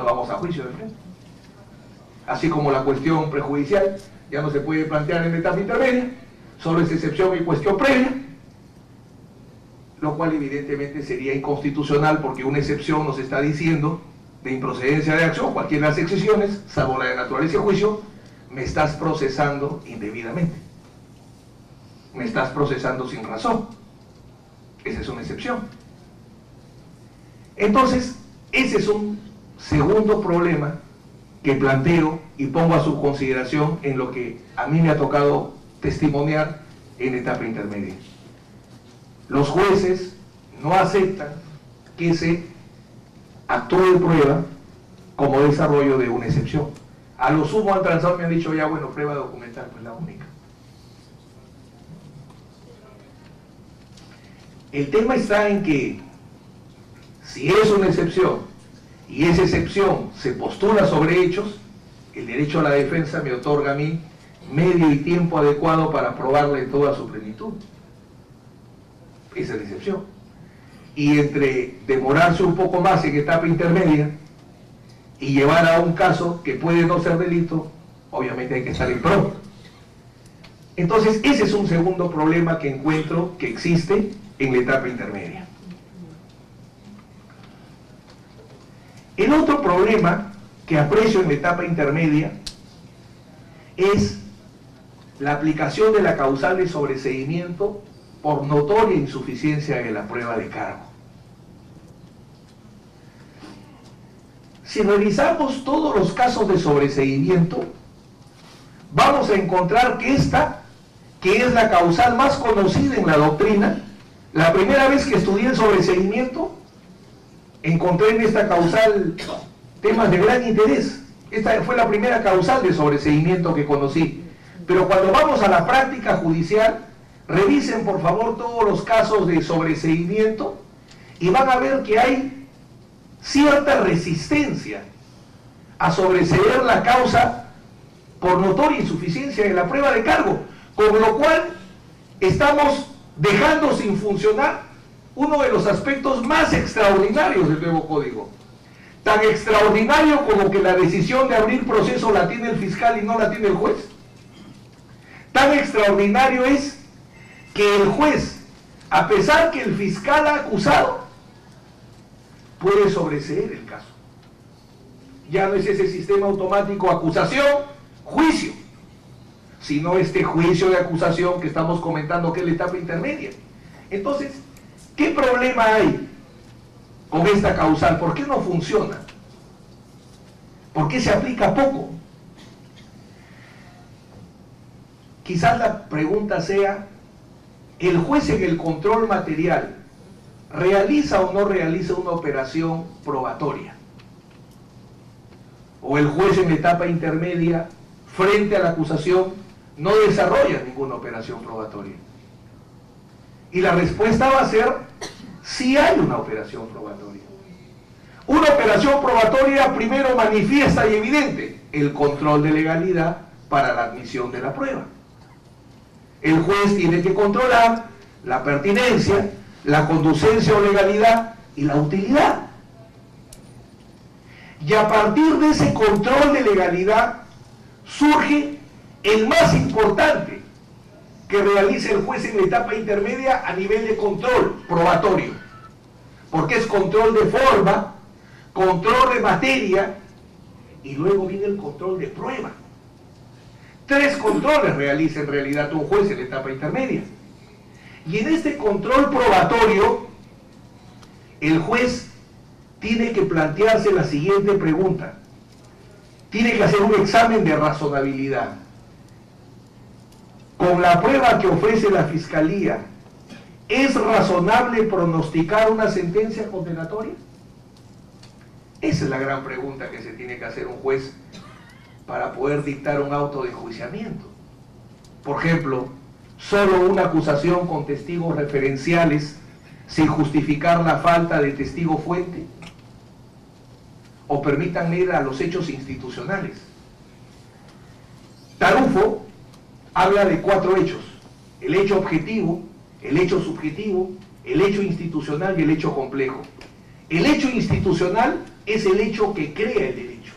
vamos a juicio de frente. Así como la cuestión prejudicial ya no se puede plantear en la etapa intermedia, solo es excepción y cuestión previa, lo cual evidentemente sería inconstitucional porque una excepción nos está diciendo de improcedencia de acción, cualquiera de las excepciones, salvo la de naturaleza y juicio, me estás procesando indebidamente, me estás procesando sin razón. Esa es una excepción. Entonces, ese es un segundo problema que planteo y pongo a su consideración en lo que a mí me ha tocado testimoniar en etapa intermedia. Los jueces no aceptan que se actúe de prueba como desarrollo de una excepción. A lo sumo han transado, me han dicho ya, bueno, prueba documental, pues la única. El tema está en que si es una excepción y esa excepción se postula sobre hechos, el derecho a la defensa me otorga a mí medio y tiempo adecuado para probarla en toda su plenitud. Esa es la excepción. Y entre demorarse un poco más en etapa intermedia y llevar a un caso que puede no ser delito, obviamente hay que estar en pro. Entonces ese es un segundo problema que encuentro que existe en la etapa intermedia. El otro problema que aprecio en la etapa intermedia es la aplicación de la causal de sobreseimiento por notoria insuficiencia de la prueba de cargo. Si revisamos todos los casos de sobreseimiento, vamos a encontrar que esta, que es la causal más conocida en la doctrina, la primera vez que estudié el sobreseimiento, encontré en esta causal temas de gran interés. Esta fue la primera causal de sobreseimiento que conocí. Pero cuando vamos a la práctica judicial, revisen por favor todos los casos de sobreseimiento y van a ver que hay cierta resistencia a sobreseer la causa por notoria insuficiencia de la prueba de cargo, con lo cual estamos dejando sin funcionar uno de los aspectos más extraordinarios del nuevo código. Tan extraordinario como que la decisión de abrir proceso la tiene el fiscal y no la tiene el juez. Tan extraordinario es que el juez, a pesar que el fiscal ha acusado, puede sobreseer el caso. Ya no es ese sistema automático acusación, juicio, sino este juicio de acusación que estamos comentando que es la etapa intermedia. Entonces, ¿qué problema hay con esta causal? ¿Por qué no funciona? ¿Por qué se aplica poco? Quizás la pregunta sea, ¿el juez en el control material realiza o no realiza una operación probatoria? ¿O el juez en la etapa intermedia, frente a la acusación, no desarrolla ninguna operación probatoria? Y la respuesta va a ser, sí hay una operación probatoria. Una operación probatoria primero manifiesta y evidente el control de legalidad para la admisión de la prueba. El juez tiene que controlar la pertinencia, la conducencia o legalidad y la utilidad. Y a partir de ese control de legalidad surge el más importante que realiza el juez en la etapa intermedia a nivel de control probatorio, porque es control de forma, control de materia y luego viene el control de prueba. 3 controles realiza en realidad un juez en la etapa intermedia. Y en este control probatorio, el juez tiene que plantearse la siguiente pregunta. Tiene que hacer un examen de razonabilidad. Con la prueba que ofrece la Fiscalía, ¿es razonable pronosticar una sentencia condenatoria? Esa es la gran pregunta que se tiene que hacer un juez para poder dictar un auto de enjuiciamiento. Por ejemplo, solo una acusación con testigos referenciales sin justificar la falta de testigo fuente, o permítanme ir a los hechos institucionales. Tarufo habla de 4 hechos: el hecho objetivo, el hecho subjetivo, el hecho institucional y el hecho complejo. El hecho institucional es el hecho que crea el derecho.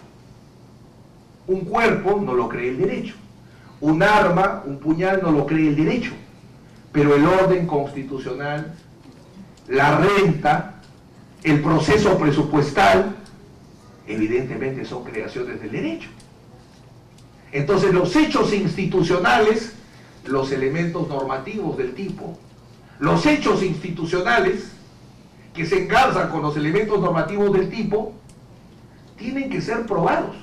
Un cuerpo no lo crea el derecho. Un arma, un puñal no lo crea el derecho. Pero el orden constitucional, la renta, el proceso presupuestal, evidentemente son creaciones del derecho. Entonces los hechos institucionales, los elementos normativos del tipo, los hechos institucionales que se engarzan con los elementos normativos del tipo, tienen que ser probados.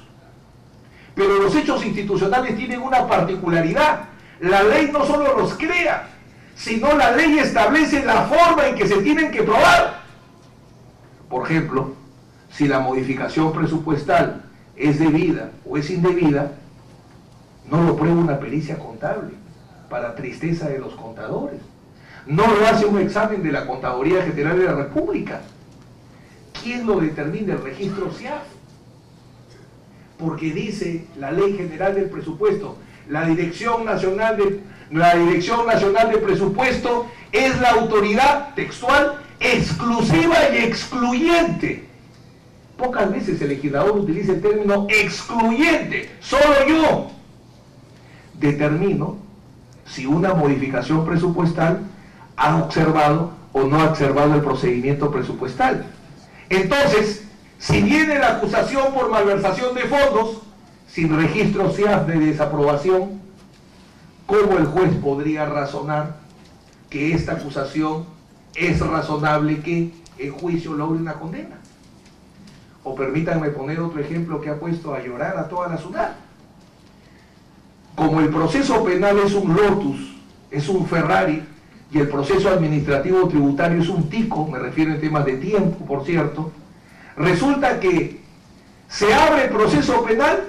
Pero los hechos institucionales tienen una particularidad. La ley no solo los crea, sino la ley establece la forma en que se tienen que probar. Por ejemplo, si la modificación presupuestal es debida o es indebida, no lo prueba una pericia contable, para tristeza de los contadores. No lo hace un examen de la Contaduría General de la República. ¿Quién lo determina? El registro SIAF. Porque dice la Ley General del Presupuesto, la Dirección Nacional de Presupuesto es la autoridad textual exclusiva y excluyente. Pocas veces el legislador utiliza el término excluyente. Solo yo determino si una modificación presupuestal ha observado o no ha observado el procedimiento presupuestal. Entonces, si viene la acusación por malversación de fondos, sin registro SIAF de desaprobación, ¿cómo el juez podría razonar que esta acusación es razonable que el juicio logre una condena? O permítanme poner otro ejemplo que ha puesto a llorar a toda la ciudad. Como el proceso penal es un Lotus, es un Ferrari, y el proceso administrativo tributario es un Tico, me refiero en temas de tiempo, por cierto, resulta que se abre el proceso penal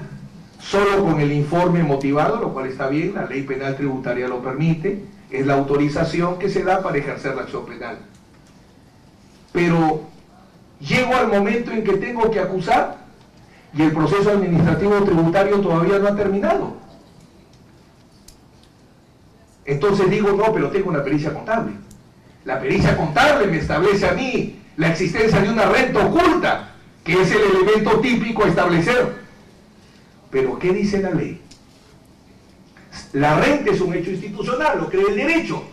solo con el informe motivado, lo cual está bien, la ley penal tributaria lo permite, es la autorización que se da para ejercer la acción penal. Pero llego al momento en que tengo que acusar y el proceso administrativo tributario todavía no ha terminado. Entonces digo, no, pero tengo una pericia contable. La pericia contable me establece a mí la existencia de una renta oculta, que es el elemento típico a establecer. Pero ¿qué dice la ley? La renta es un hecho institucional, lo cree el derecho.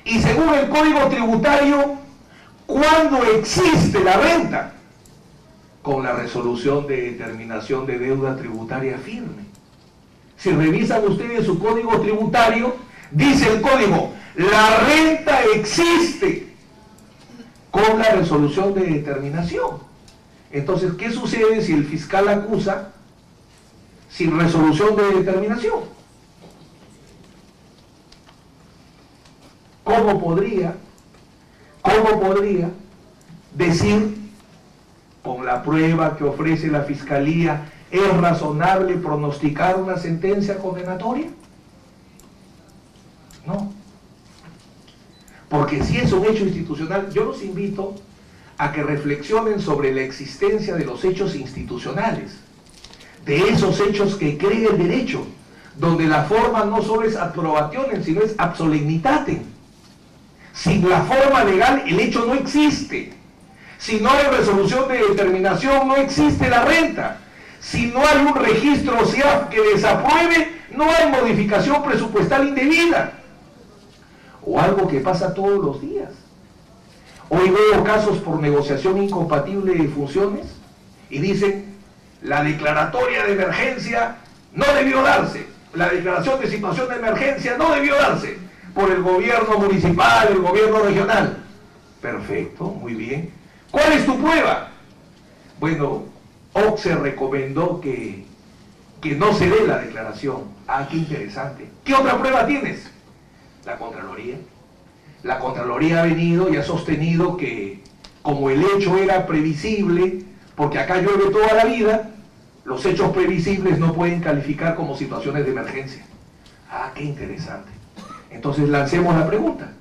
Y según el Código Tributario, ¿cuándo existe la renta? Con la resolución de determinación de deuda tributaria firme. Si revisan ustedes su Código Tributario, dice el código, la renta existe con la resolución de determinación. Entonces, ¿qué sucede si el fiscal acusa sin resolución de determinación? ¿Cómo podría decir, con la prueba que ofrece la fiscalía, es razonable pronosticar una sentencia condenatoria? No. Porque si es un hecho institucional, yo los invito a que reflexionen sobre la existencia de los hechos institucionales, de esos hechos que cree el derecho, donde la forma no solo es approbationem, sino es ab solemnitatem. Sin la forma legal, el hecho no existe. Si no hay resolución de determinación, no existe la renta. Si no hay un registro SIAF que desapruebe, no hay modificación presupuestal indebida. O algo que pasa todos los días. Hoy veo casos por negociación incompatible de funciones y dicen, la declaratoria de emergencia no debió darse, la declaración de situación de emergencia no debió darse por el gobierno municipal, el gobierno regional. Perfecto, muy bien. ¿Cuál es tu prueba? Bueno, OCSE recomendó que no se dé la declaración. Ah, qué interesante. ¿Qué otra prueba tienes? La Contraloría. La Contraloría ha venido y ha sostenido que, como el hecho era previsible, porque acá llueve toda la vida, los hechos previsibles no pueden calificar como situaciones de emergencia. Ah, qué interesante. Entonces lancemos la pregunta.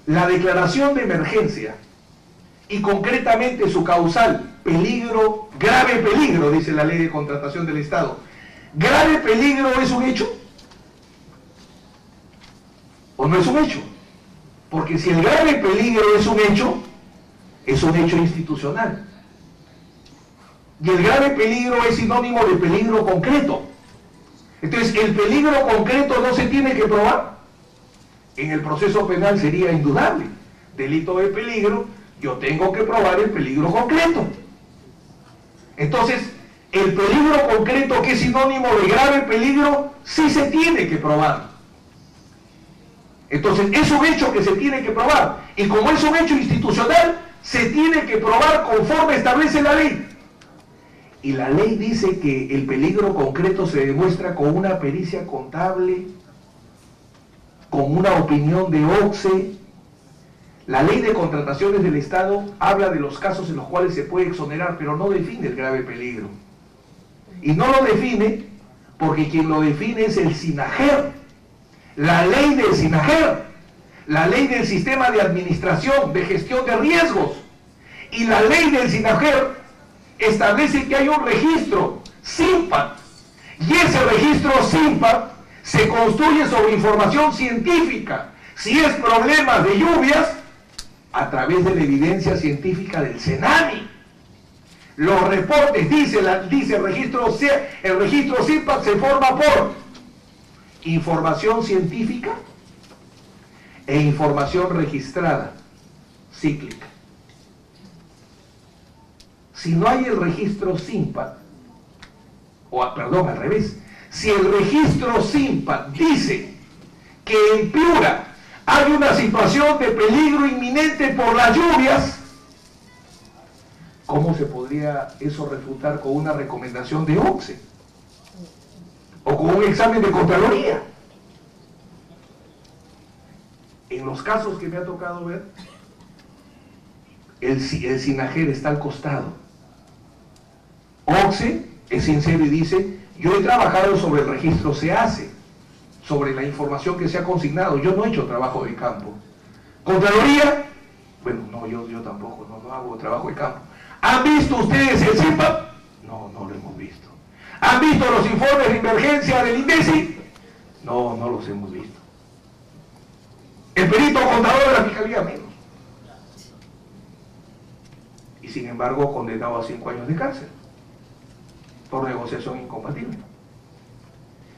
La declaración de emergencia, y concretamente su causal, peligro, grave peligro, dice la Ley de Contratación del Estado. ¿Grave peligro es un hecho? ¿O no es un hecho? Porque si el grave peligro es un hecho institucional. Y el grave peligro es sinónimo de peligro concreto. Entonces, el peligro concreto no se tiene que probar. En el proceso penal sería indudable. Delito de peligro, yo tengo que probar el peligro concreto. Entonces, el peligro concreto, que es sinónimo de grave peligro, sí se tiene que probar. Entonces, es un hecho que se tiene que probar. Y como es un hecho institucional, se tiene que probar conforme establece la ley. Y la ley dice que el peligro concreto se demuestra con una pericia contable, con una opinión de OCSE. La ley de contrataciones del Estado habla de los casos en los cuales se puede exonerar, pero no define el grave peligro. Y no lo define porque quien lo define es el SINAGER. La ley del SINAGER, la ley del Sistema de Administración de Gestión de Riesgos. Y la ley del SINAGER establece que hay un registro, SINPAT. Y ese registro SINPAT se construye sobre información científica. Si es problemas de lluvias, a través de la evidencia científica del CENAMI. Los reportes, dice el registro SINPAT se forma por información científica e información registrada, cíclica. Si no hay el registro SINPAT, perdón, al revés, si el registro SINPAT dice que en Piura hay una situación de peligro inminente por las lluvias, ¿cómo se podría eso refutar con una recomendación de OCSE? O con un examen de Contraloría. En los casos que me ha tocado ver, el SINAGER está al costado. OCSE es sincero y dice, yo he trabajado sobre el registro SEACE, sobre la información que se ha consignado, yo no he hecho trabajo de campo. Contraloría, bueno, no, yo tampoco, no hago trabajo de campo. ¿Han visto ustedes el SINPAT? No lo hemos visto. ¿Han visto los informes de emergencia del INDECI? No los hemos visto. El perito contador de la Fiscalía menos. Y sin embargo condenado a 5 años de cárcel por negociación incompatible.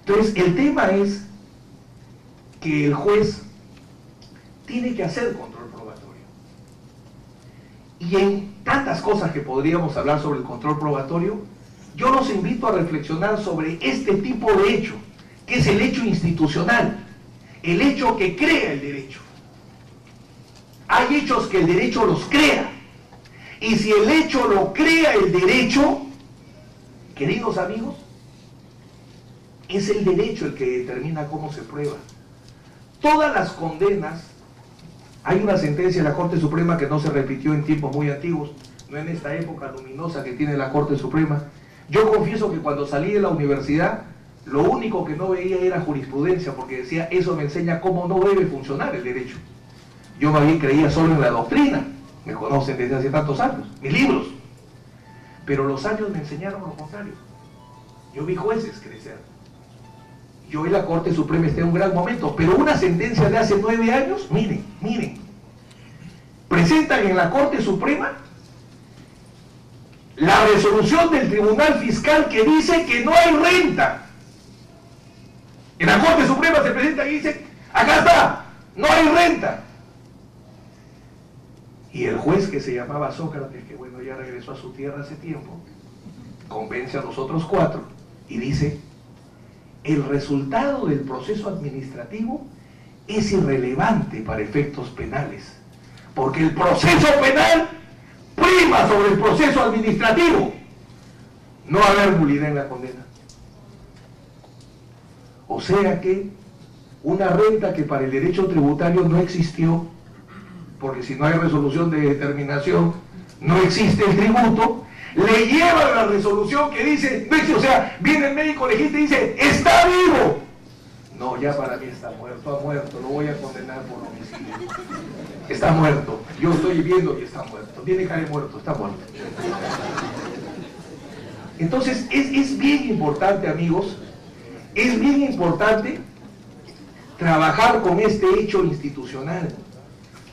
Entonces el tema es que el juez tiene que hacer control probatorio. Y en tantas cosas que podríamos hablar sobre el control probatorio, yo los invito a reflexionar sobre este tipo de hecho, que es el hecho institucional, el hecho que crea el derecho. Hay hechos que el derecho los crea, y si el hecho lo crea el derecho, queridos amigos, es el derecho el que determina cómo se prueba. Todas las condenas, hay una sentencia de la Corte Suprema que no se repitió en tiempos muy antiguos, no en esta época luminosa que tiene la Corte Suprema. Yo confieso que cuando salí de la universidad, lo único que no veía era jurisprudencia, porque decía, eso me enseña cómo no debe funcionar el derecho. Yo más bien creía solo en la doctrina, me conocen desde hace tantos años, mis libros. Pero los años me enseñaron lo contrario. Yo vi jueces crecer. Y hoy la Corte Suprema está en un gran momento, pero una sentencia de hace 9 años, miren, presentan en la Corte Suprema la resolución del Tribunal Fiscal que dice que no hay renta. En la Corte Suprema se presenta y dice, acá está, no hay renta. Y el juez que se llamaba Sócrates, que bueno, ya regresó a su tierra hace tiempo, convence a los otros 4 y dice, el resultado del proceso administrativo es irrelevante para efectos penales, porque el proceso penal prima sobre el proceso administrativo. No va a haber nulidad en la condena. O sea que una renta que para el derecho tributario no existió, porque si no hay resolución de determinación, no existe el tributo, le lleva la resolución que dice, no existe, o sea, viene el médico legista y dice, está vivo. No, ya para mí está muerto, ha muerto, lo voy a condenar por homicidio. Está muerto, yo estoy viendo que está muerto, tiene cara de muerto, está muerto. Entonces, es bien importante, amigos, es bien importante trabajar con este hecho institucional,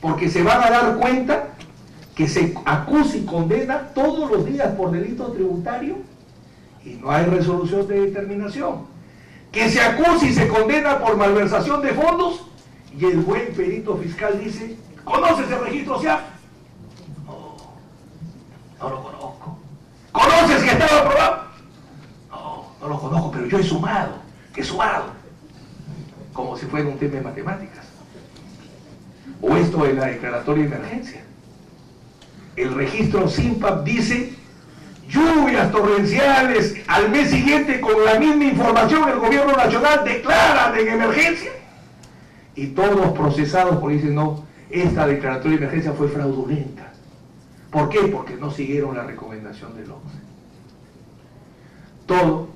porque se van a dar cuenta que se acusa y condena todos los días por delito tributario y no hay resolución de determinación, que se acusa y se condena por malversación de fondos y el buen perito fiscal dice, ¿conoces el registro SIAF? No, no lo conozco. ¿Conoces que estaba aprobado? No, no lo conozco, pero yo he sumado, como si fuera un tema de matemáticas. O esto de la declaratoria de emergencia. El registro SINPAP dice, lluvias torrenciales, al mes siguiente con la misma información el gobierno nacional declara en emergencia. Y todos procesados porque dicen, no, esta declaratoria de emergencia fue fraudulenta. ¿Por qué? Porque no siguieron la recomendación del OCDE. Todo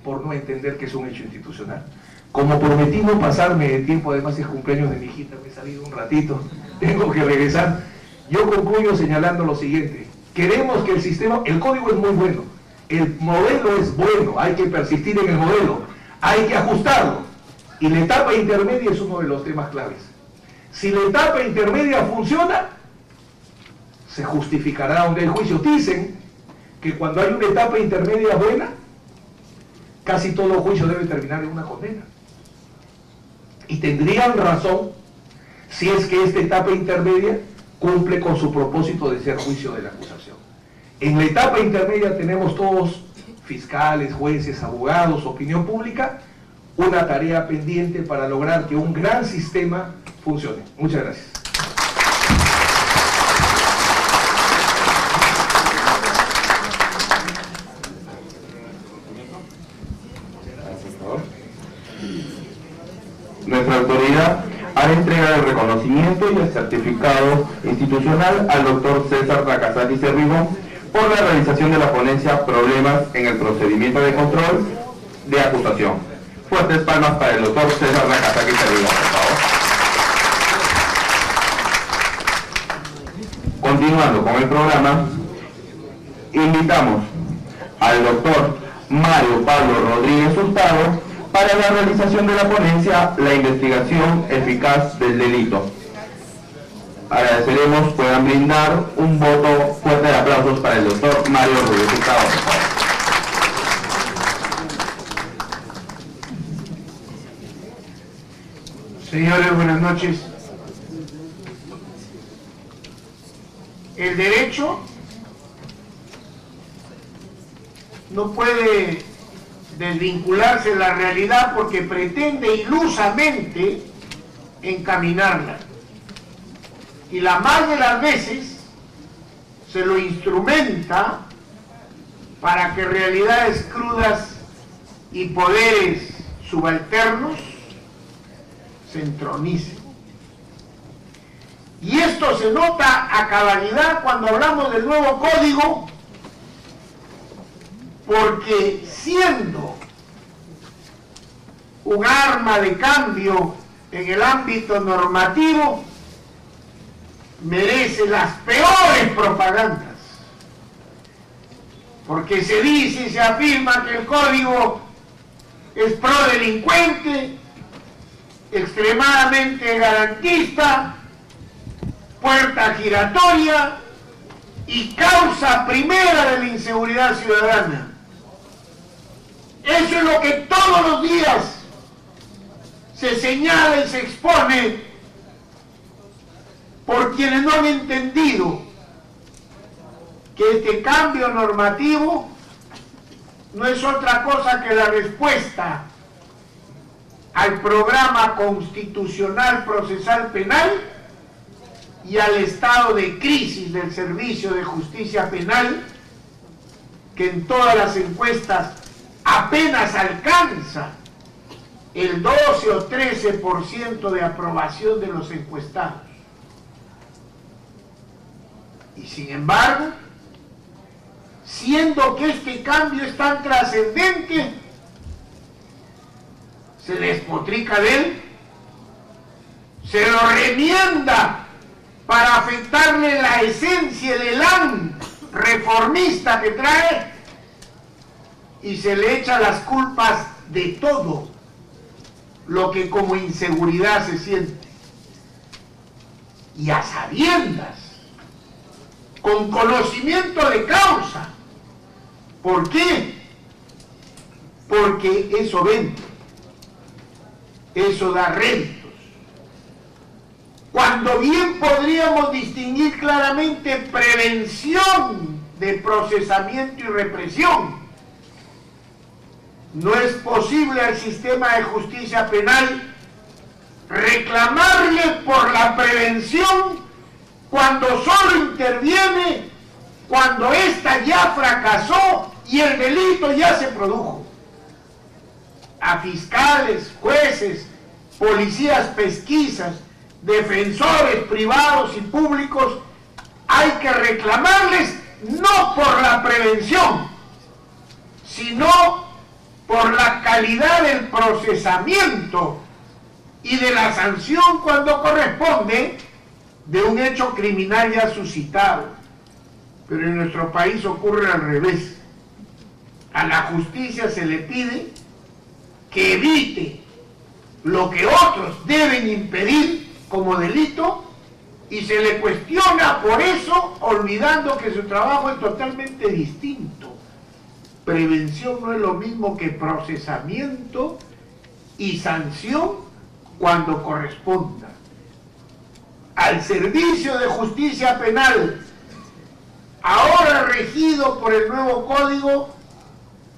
por no entender que es un hecho institucional. Como prometí no pasarme de tiempo, además es cumpleaños de mi hijita, me he salido un ratito, tengo que regresar. Yo concluyo señalando lo siguiente: queremos que el sistema, el código es muy bueno, el modelo es bueno, hay que persistir en el modelo, hay que ajustarlo, y la etapa intermedia es uno de los temas claves. Si la etapa intermedia funciona, se justificará donde hay juicio. Dicen que cuando hay una etapa intermedia buena, casi todo juicio debe terminar en una condena. Y tendrían razón si es que esta etapa intermedia cumple con su propósito de ser juicio de la acusación. En la etapa intermedia tenemos todos, fiscales, jueces, abogados, opinión pública, una tarea pendiente para lograr que un gran sistema funcione. Muchas gracias. Nuestra autoridad ha entregado el reconocimiento y el certificado institucional al doctor César Nakazaki Cerribón por la realización de la ponencia Problemas en el procedimiento de control de acusación. Fuertes palmas para el doctor César Nakazaki Cerribón, por favor. Continuando con el programa, invitamos al doctor Mario Pablo Rodríguez Hurtado para la realización de la ponencia La investigación eficaz del delito. Agradeceremos puedan brindar un voto fuerte de aplausos para el doctor Mario Rodríguez Hurtado. Señores, buenas noches. El derecho no puede desvincularse de la realidad porque pretende ilusamente encaminarla. Y la más de las veces se lo instrumenta para que realidades crudas y poderes subalternos se entronicen. Y esto se nota a cabalidad cuando hablamos del nuevo código, porque siendo un arma de cambio en el ámbito normativo, merece las peores propagandas, porque se dice y se afirma que el código es prodelincuente, extremadamente garantista, puerta giratoria y causa primera de la inseguridad ciudadana. Eso es lo que todos los días se señala y se expone por quienes no han entendido que este cambio normativo no es otra cosa que la respuesta al programa constitucional procesal penal y al estado de crisis del servicio de justicia penal, que en todas las encuestas apenas alcanza el 12 o 13% de aprobación de los encuestados. Y sin embargo, siendo que este cambio es tan trascendente, se despotrica de él, se lo remienda para afectarle la esencia, el elán reformista que trae, y se le echa las culpas de todo lo que como inseguridad se siente. Y a sabiendas con conocimiento de causa. ¿Por qué? Porque eso vende, eso da réditos. Cuando bien podríamos distinguir claramente prevención de procesamiento y represión, no es posible al sistema de justicia penal reclamarle por la prevención cuando solo interviene cuando ésta ya fracasó y el delito ya se produjo. A fiscales, jueces, policías pesquisas, defensores privados y públicos hay que reclamarles no por la prevención, sino por la calidad del procesamiento y de la sanción cuando corresponde de un hecho criminal ya suscitado. Pero en nuestro país ocurre al revés. A la justicia se le pide que evite lo que otros deben impedir como delito y se le cuestiona por eso, olvidando que su trabajo es totalmente distinto. Prevención no es lo mismo que procesamiento y sanción cuando corresponda. Al servicio de justicia penal, ahora regido por el nuevo código,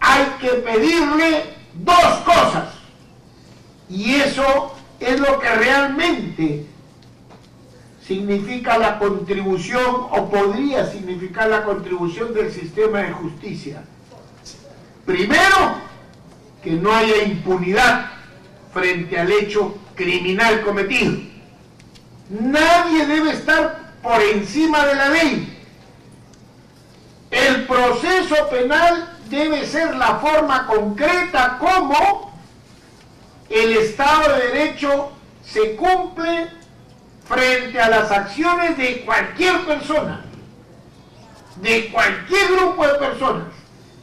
hay que pedirle dos cosas. Y eso es lo que realmente significa la contribución, o podría significar la contribución del sistema de justicia. Primero, que no haya impunidad frente al hecho criminal cometido. Nadie debe estar por encima de la ley. El proceso penal debe ser la forma concreta como el Estado de Derecho se cumple frente a las acciones de cualquier persona, de cualquier grupo de personas,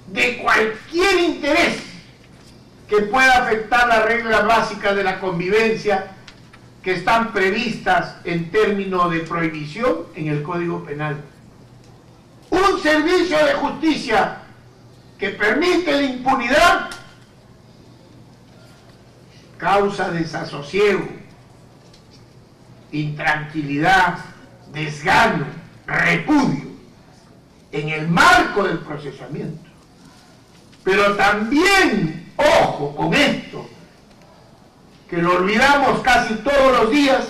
de cualquier interés que pueda afectar las reglas básicas de la convivencia que están previstas en términos de prohibición en el Código Penal. Un servicio de justicia que permite la impunidad causa desasosiego, intranquilidad, desgano, repudio en el marco del procesamiento. Pero también, ojo con esto, que lo olvidamos casi todos los días,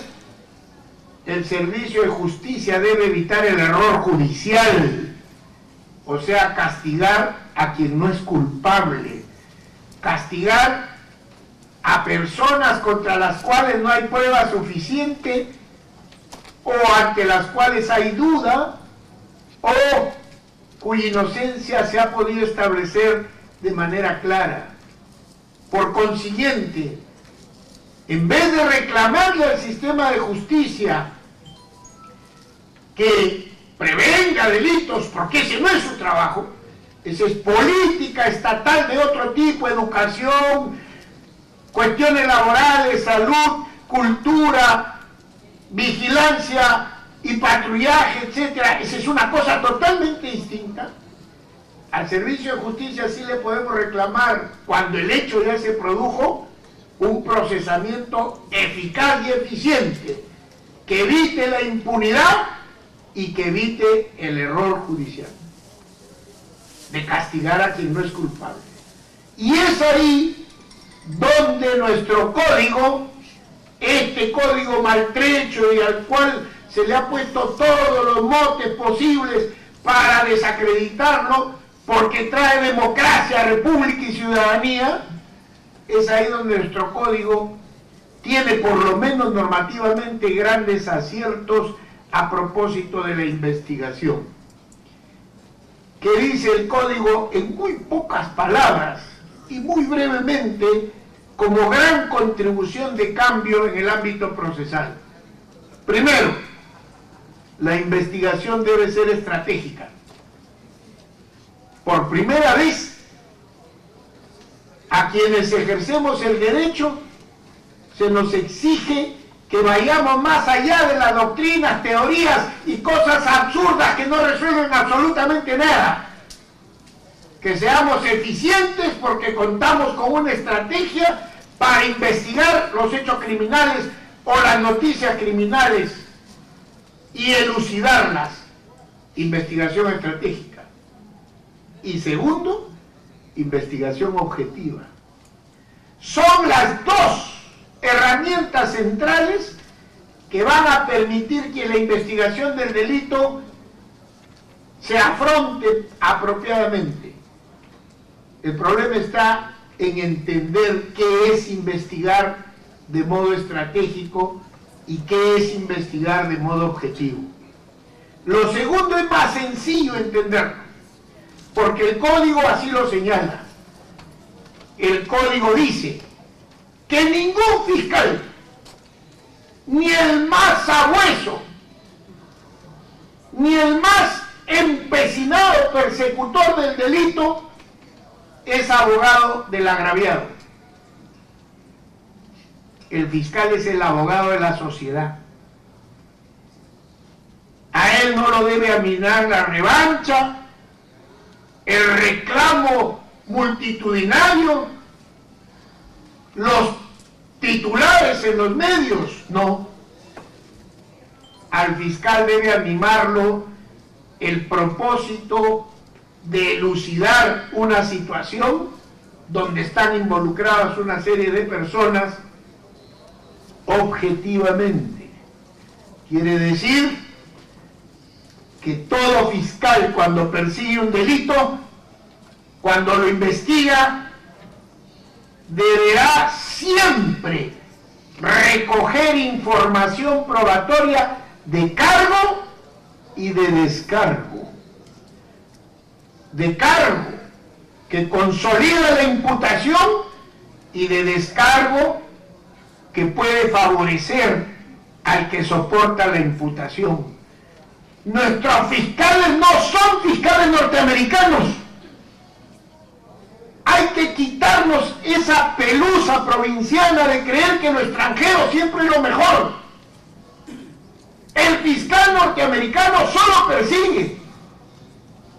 el servicio de justicia debe evitar el error judicial, o sea, castigar a quien no es culpable, castigar a personas contra las cuales no hay prueba suficiente o ante las cuales hay duda o cuya inocencia se ha podido establecer de manera clara. Por consiguiente, en vez de reclamarle al sistema de justicia que prevenga delitos, porque ese no es su trabajo, esa es política estatal de otro tipo, educación, cuestiones laborales, salud, cultura, vigilancia y patrullaje, etcétera. Esa es una cosa totalmente distinta. Al servicio de justicia sí le podemos reclamar, cuando el hecho ya se produjo, un procesamiento eficaz y eficiente que evite la impunidad y que evite el error judicial de castigar a quien no es culpable. Y es ahí donde nuestro código, este código maltrecho y al cual se le ha puesto todos los motes posibles para desacreditarlo, porque trae democracia, república y ciudadanía, es ahí donde nuestro código tiene, por lo menos normativamente, grandes aciertos a propósito de la investigación. Que dice el código en muy pocas palabras y muy brevemente, como gran contribución de cambio en el ámbito procesal. Primero, la investigación debe ser estratégica. Por primera vez, a quienes ejercemos el derecho se nos exige que vayamos más allá de las doctrinas, teorías y cosas absurdas que no resuelven absolutamente nada. Que seamos eficientes porque contamos con una estrategia para investigar los hechos criminales o las noticias criminales y elucidarlas. Investigación estratégica. Y segundo, investigación objetiva. Son las dos herramientas centrales que van a permitir que la investigación del delito se afronte apropiadamente. El problema está en entender qué es investigar de modo estratégico y qué es investigar de modo objetivo. Lo segundo es más sencillo entenderlo, porque el código así lo señala. El código dice que ningún fiscal, ni el más sabueso, ni el más empecinado persecutor del delito, es abogado del agraviado. El fiscal es el abogado de la sociedad. A él no lo debe aminar la revancha, el reclamo multitudinario, los titulares en los medios, no. Al fiscal debe animarlo el propósito de elucidar una situación donde están involucradas una serie de personas objetivamente. Quiere decir que todo fiscal, cuando persigue un delito, cuando lo investiga, deberá siempre recoger información probatoria de cargo y de descargo. De cargo, que consolida la imputación, y de descargo, que puede favorecer al que soporta la imputación. Nuestros fiscales no son fiscales norteamericanos. Hay que quitarnos esa pelusa provinciana de creer que lo extranjero siempre es lo mejor. El fiscal norteamericano solo persigue,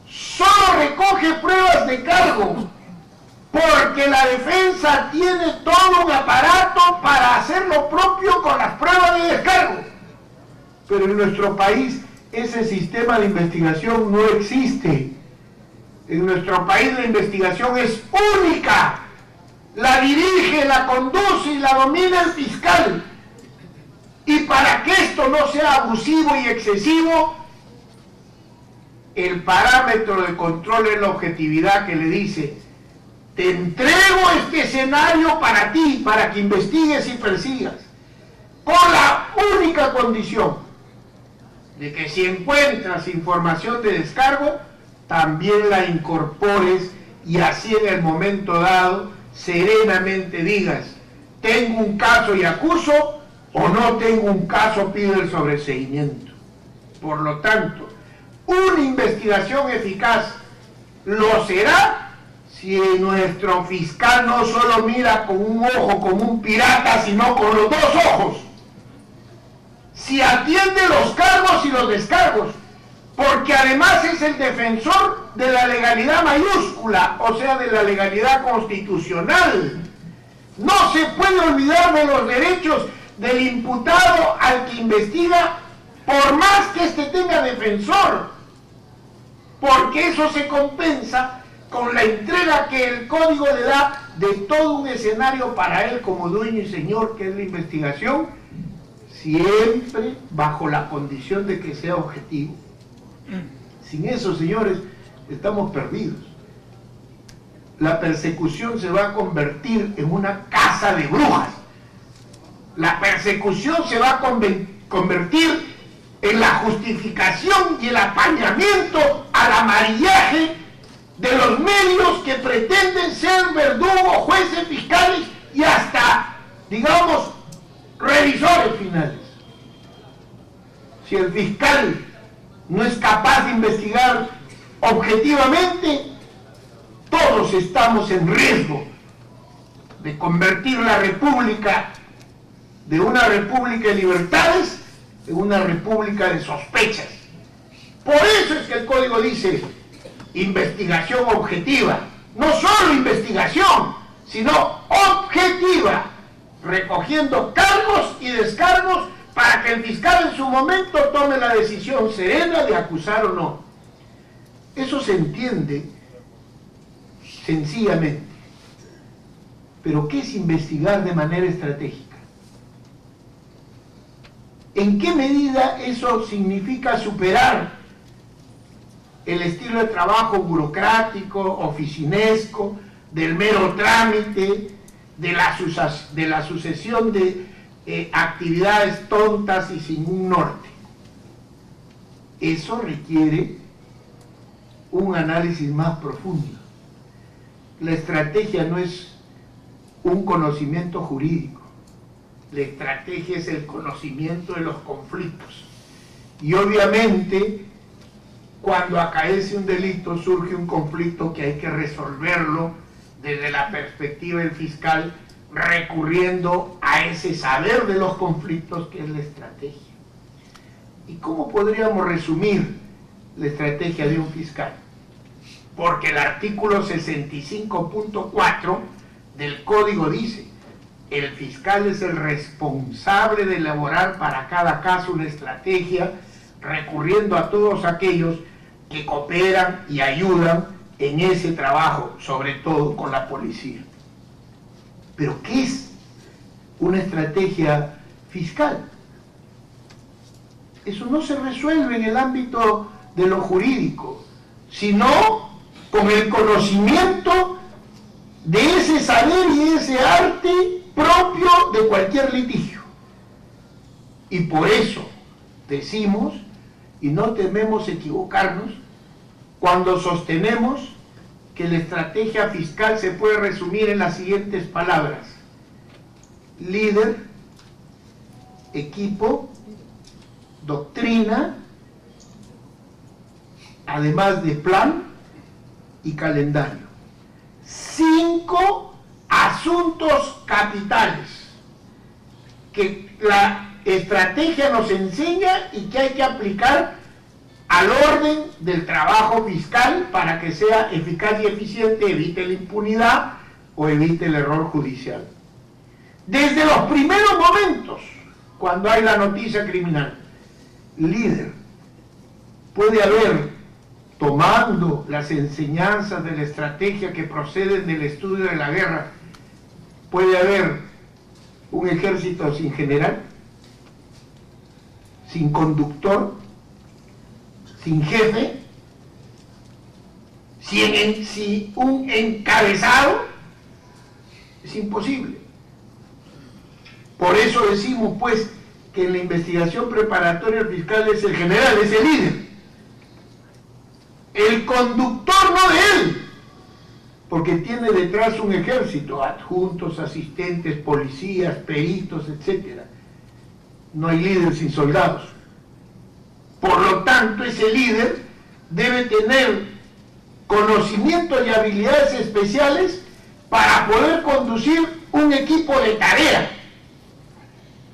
solo recoge pruebas de cargo, porque la defensa tiene todo un aparato para hacer lo propio con las pruebas de descargo. Pero en nuestro país ese sistema de investigación no existe. En nuestro país la investigación es única. La dirige, la conduce y la domina el fiscal. Y para que esto no sea abusivo y excesivo, el parámetro de control es la objetividad, que le dice: te entrego este escenario para ti, para que investigues y persigas, con la única condición de que si encuentras información de descargo, también la incorpores, y así en el momento dado serenamente digas: tengo un caso y acuso, o no tengo un caso, pido el sobreseimiento. Por lo tanto, una investigación eficaz lo será si nuestro fiscal no solo mira con un ojo como un pirata, sino con los dos ojos. Si atiende los cargos y los descargos, porque además es el defensor de la legalidad mayúscula, o sea, de la legalidad constitucional. No se puede olvidar de los derechos del imputado al que investiga, por más que éste tenga defensor, porque eso se compensa con la entrega que el código le da de todo un escenario para él como dueño y señor, que es la investigación, siempre bajo la condición de que sea objetivo. Sin eso, señores, estamos perdidos. La persecución se va a convertir en una casa de brujas. La persecución se va a convertir en la justificación y el apañamiento al amarillaje de los medios que pretenden ser verdugos, jueces, fiscales y hasta, digamos, revisores finales. Si el fiscal no es capaz de investigar objetivamente, todos estamos en riesgo de convertir la República de una república de libertades en una república de sospechas. Por eso es que el código dice investigación objetiva, no solo investigación, sino objetiva, recogiendo cargos y descargos para que el fiscal en su momento tome la decisión serena de acusar o no. Eso se entiende sencillamente. Pero ¿qué es investigar de manera estratégica? ¿En qué medida eso significa superar el estilo de trabajo burocrático, oficinesco, del mero trámite, de la sucesión de actividades tontas y sin un norte? Eso requiere un análisis más profundo. La estrategia no es un conocimiento jurídico, la estrategia es el conocimiento de los conflictos. Y obviamente, cuando acaece un delito, surge un conflicto que hay que resolverlo desde la perspectiva del fiscal, recurriendo a ese saber de los conflictos que es la estrategia. ¿Y cómo podríamos resumir la estrategia de un fiscal? Porque el artículo 65.4 del Código dice: el fiscal es el responsable de elaborar para cada caso una estrategia, recurriendo a todos aquellos que cooperan y ayudan en ese trabajo, sobre todo con la policía. ¿Pero qué es una estrategia fiscal? Eso no se resuelve en el ámbito de lo jurídico, sino con el conocimiento de ese saber y ese arte propio de cualquier litigio. Y por eso decimos, y no tememos equivocarnos, cuando sostenemos que la estrategia fiscal se puede resumir en las siguientes palabras: líder, equipo, doctrina, además de plan y calendario. 5 asuntos capitales que la estrategia nos enseña y que hay que aplicar al orden del trabajo fiscal para que sea eficaz y eficiente, evite la impunidad o evite el error judicial. Desde los primeros momentos, cuando hay la noticia criminal, líder, puede haber, tomando las enseñanzas de la estrategia que proceden del estudio de la guerra, puede haber un ejército sin general, sin conductor, sin jefe, sin un encabezado. Es imposible. Por eso decimos, pues, que en la investigación preparatoria el fiscal es el general, es el líder. El conductor no de él, porque tiene detrás un ejército, adjuntos, asistentes, policías, peritos, etc. No hay líder sin soldados. Por lo tanto, ese líder debe tener conocimientos y habilidades especiales para poder conducir un equipo de tarea.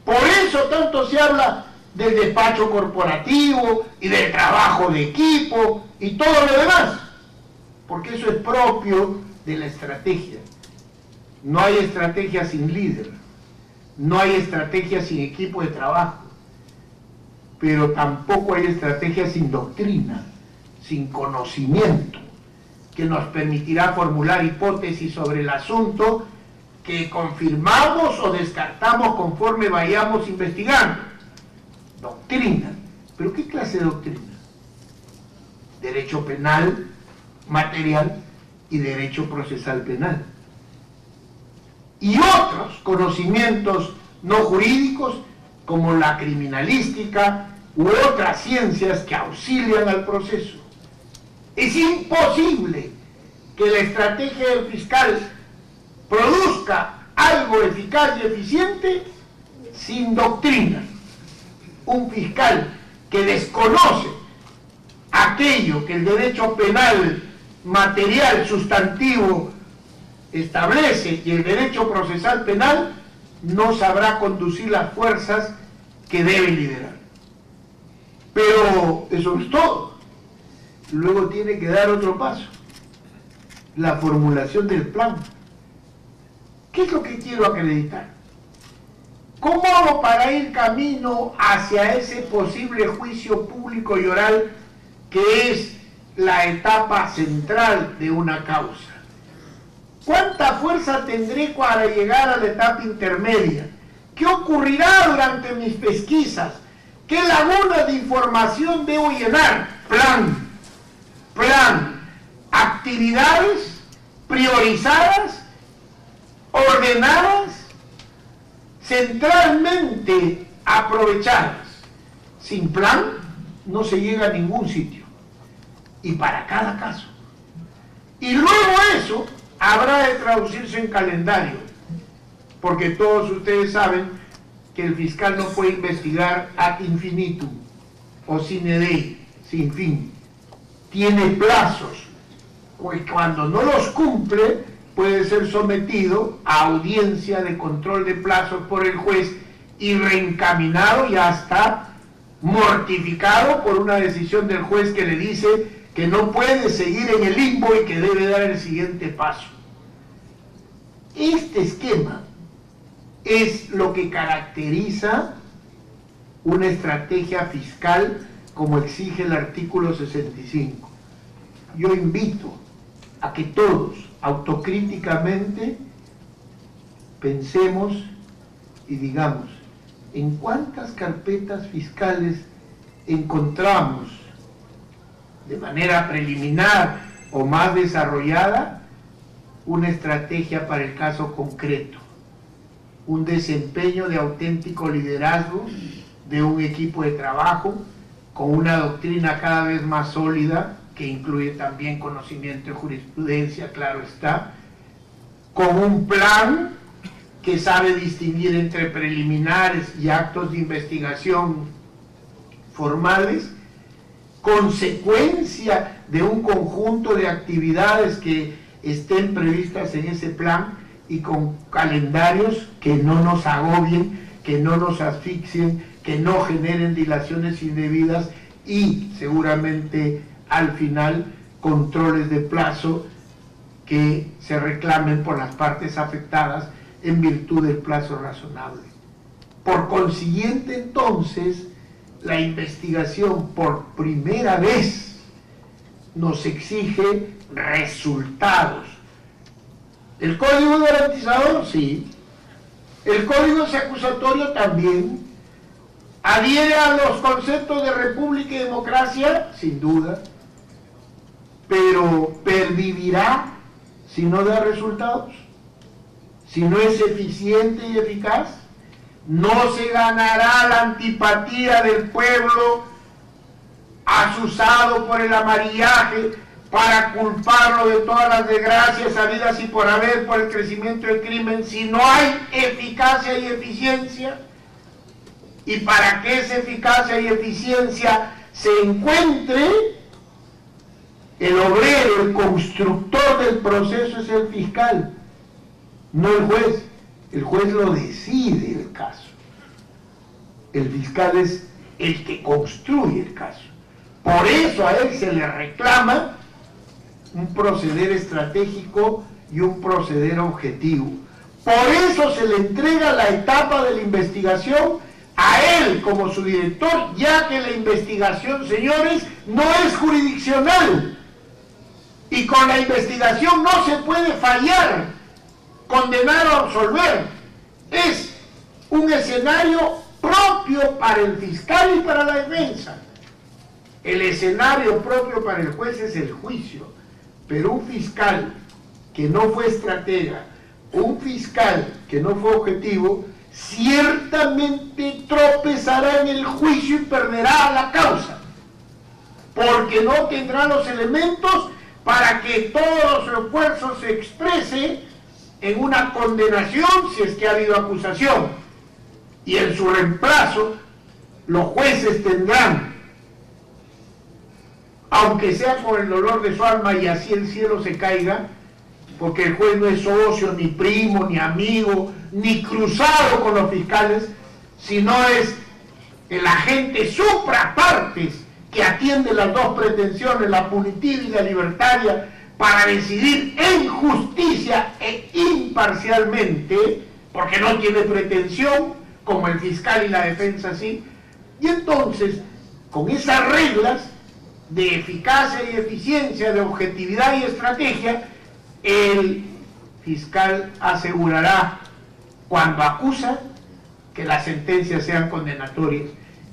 Por eso tanto se habla del despacho corporativo y del trabajo de equipo y todo lo demás, porque eso es propio de la estrategia. No hay estrategia sin líder, no hay estrategia sin equipo de trabajo, pero tampoco hay estrategia sin doctrina, sin conocimiento, que nos permitirá formular hipótesis sobre el asunto que confirmamos o descartamos conforme vayamos investigando. Doctrina. ¿Pero qué clase de doctrina? Derecho penal, material y derecho procesal penal. Y otros conocimientos no jurídicos como la criminalística u otras ciencias que auxilian al proceso. Es imposible que la estrategia del fiscal produzca algo eficaz y eficiente sin doctrina. Un fiscal que desconoce aquello que el derecho penal material sustantivo establece y el derecho procesal penal no sabrá conducir las fuerzas que debe liderar. Pero eso no es todo. Luego tiene que dar otro paso, la formulación del plan. ¿Qué es lo que quiero acreditar? ¿Cómo hago para ir camino hacia ese posible juicio público y oral que es la etapa central de una causa? ¿Cuánta fuerza tendré para llegar a la etapa intermedia? ¿Qué ocurrirá durante mis pesquisas? ¿Qué lagunas de información debo llenar? Plan, actividades priorizadas, ordenadas, centralmente aprovechadas. Sin plan no se llega a ningún sitio, y para cada caso. Y luego eso habrá de traducirse en calendario, porque todos ustedes saben que el fiscal no puede investigar ad infinitum o sine die, sin fin. Tiene plazos, pues cuando no los cumple puede ser sometido a audiencia de control de plazos por el juez y reencaminado y hasta mortificado por una decisión del juez que le dice que no puede seguir en el limbo y que debe dar el siguiente paso. Este esquema es lo que caracteriza una estrategia fiscal como exige el artículo 65. Yo invito a que todos autocríticamente pensemos y digamos en cuántas carpetas fiscales encontramos de manera preliminar o más desarrollada una estrategia para el caso concreto, un desempeño de auténtico liderazgo de un equipo de trabajo con una doctrina cada vez más sólida que incluye también conocimiento de jurisprudencia, claro está, con un plan que sabe distinguir entre preliminares y actos de investigación formales, consecuencia de un conjunto de actividades que estén previstas en ese plan y con calendarios que no nos agobien, que no nos asfixien, que no generen dilaciones indebidas y seguramente al final controles de plazo que se reclamen por las partes afectadas en virtud del plazo razonable. Por consiguiente, entonces, la investigación por primera vez nos exige resultados. ¿El código garantizador? Sí. ¿El código acusatorio? También. ¿Adhiere a los conceptos de república y democracia? Sin duda. Pero ¿pervivirá si no da resultados? Si no es eficiente y eficaz, no se ganará la antipatía del pueblo asusado por el amarillaje para culparlo de todas las desgracias habidas y por haber por el crecimiento del crimen si no hay eficacia y eficiencia. Y para que esa eficacia y eficiencia se encuentre, el obrero, el constructor del proceso es el fiscal, no el juez. El juez lo decide el caso. El fiscal es el que construye el caso. Por eso a él se le reclama un proceder estratégico y un proceder objetivo. Por eso se le entrega la etapa de la investigación a él como su director, ya que la investigación, señores, no es jurisdiccional. Y con la investigación no se puede fallar, condenar o absolver. Es un escenario propio para el fiscal y para la defensa. El escenario propio para el juez es el juicio. Pero un fiscal que no fue estratega, un fiscal que no fue objetivo, ciertamente tropezará en el juicio y perderá la causa, porque no tendrá los elementos para que todo su esfuerzo se exprese en una condenación si es que ha habido acusación, y en su reemplazo los jueces tendrán, aunque sea por el dolor de su alma y así el cielo se caiga, porque el juez no es socio, ni primo, ni amigo, ni cruzado con los fiscales, sino es el agente suprapartes que atiende las dos pretensiones, la punitiva y la libertaria, para decidir en justicia e imparcialmente, porque no tiene pretensión, como el fiscal y la defensa sí. Y entonces, con esas reglas de eficacia y eficiencia, de objetividad y estrategia, el fiscal asegurará, cuando acusa, que las sentencias sean condenatorias,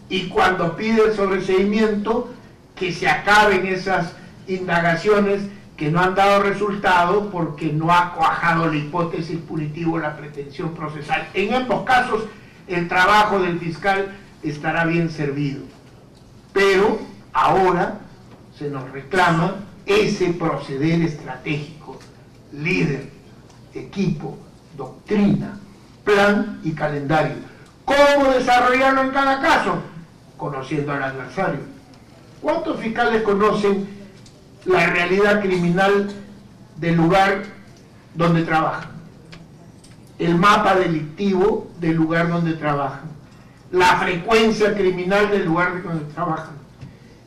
y cuando pide el sobreseimiento, que se acaben esas indagaciones que no han dado resultado porque no ha cuajado la hipótesis punitiva o la pretensión procesal. En ambos casos, el trabajo del fiscal estará bien servido. Pero ahora se nos reclama ese proceder estratégico, líder, equipo, doctrina, plan y calendario. ¿Cómo desarrollarlo en cada caso? Conociendo al adversario. ¿Cuántos fiscales conocen la realidad criminal del lugar donde trabajan? El mapa delictivo del lugar donde trabajan, la frecuencia criminal del lugar donde trabajan,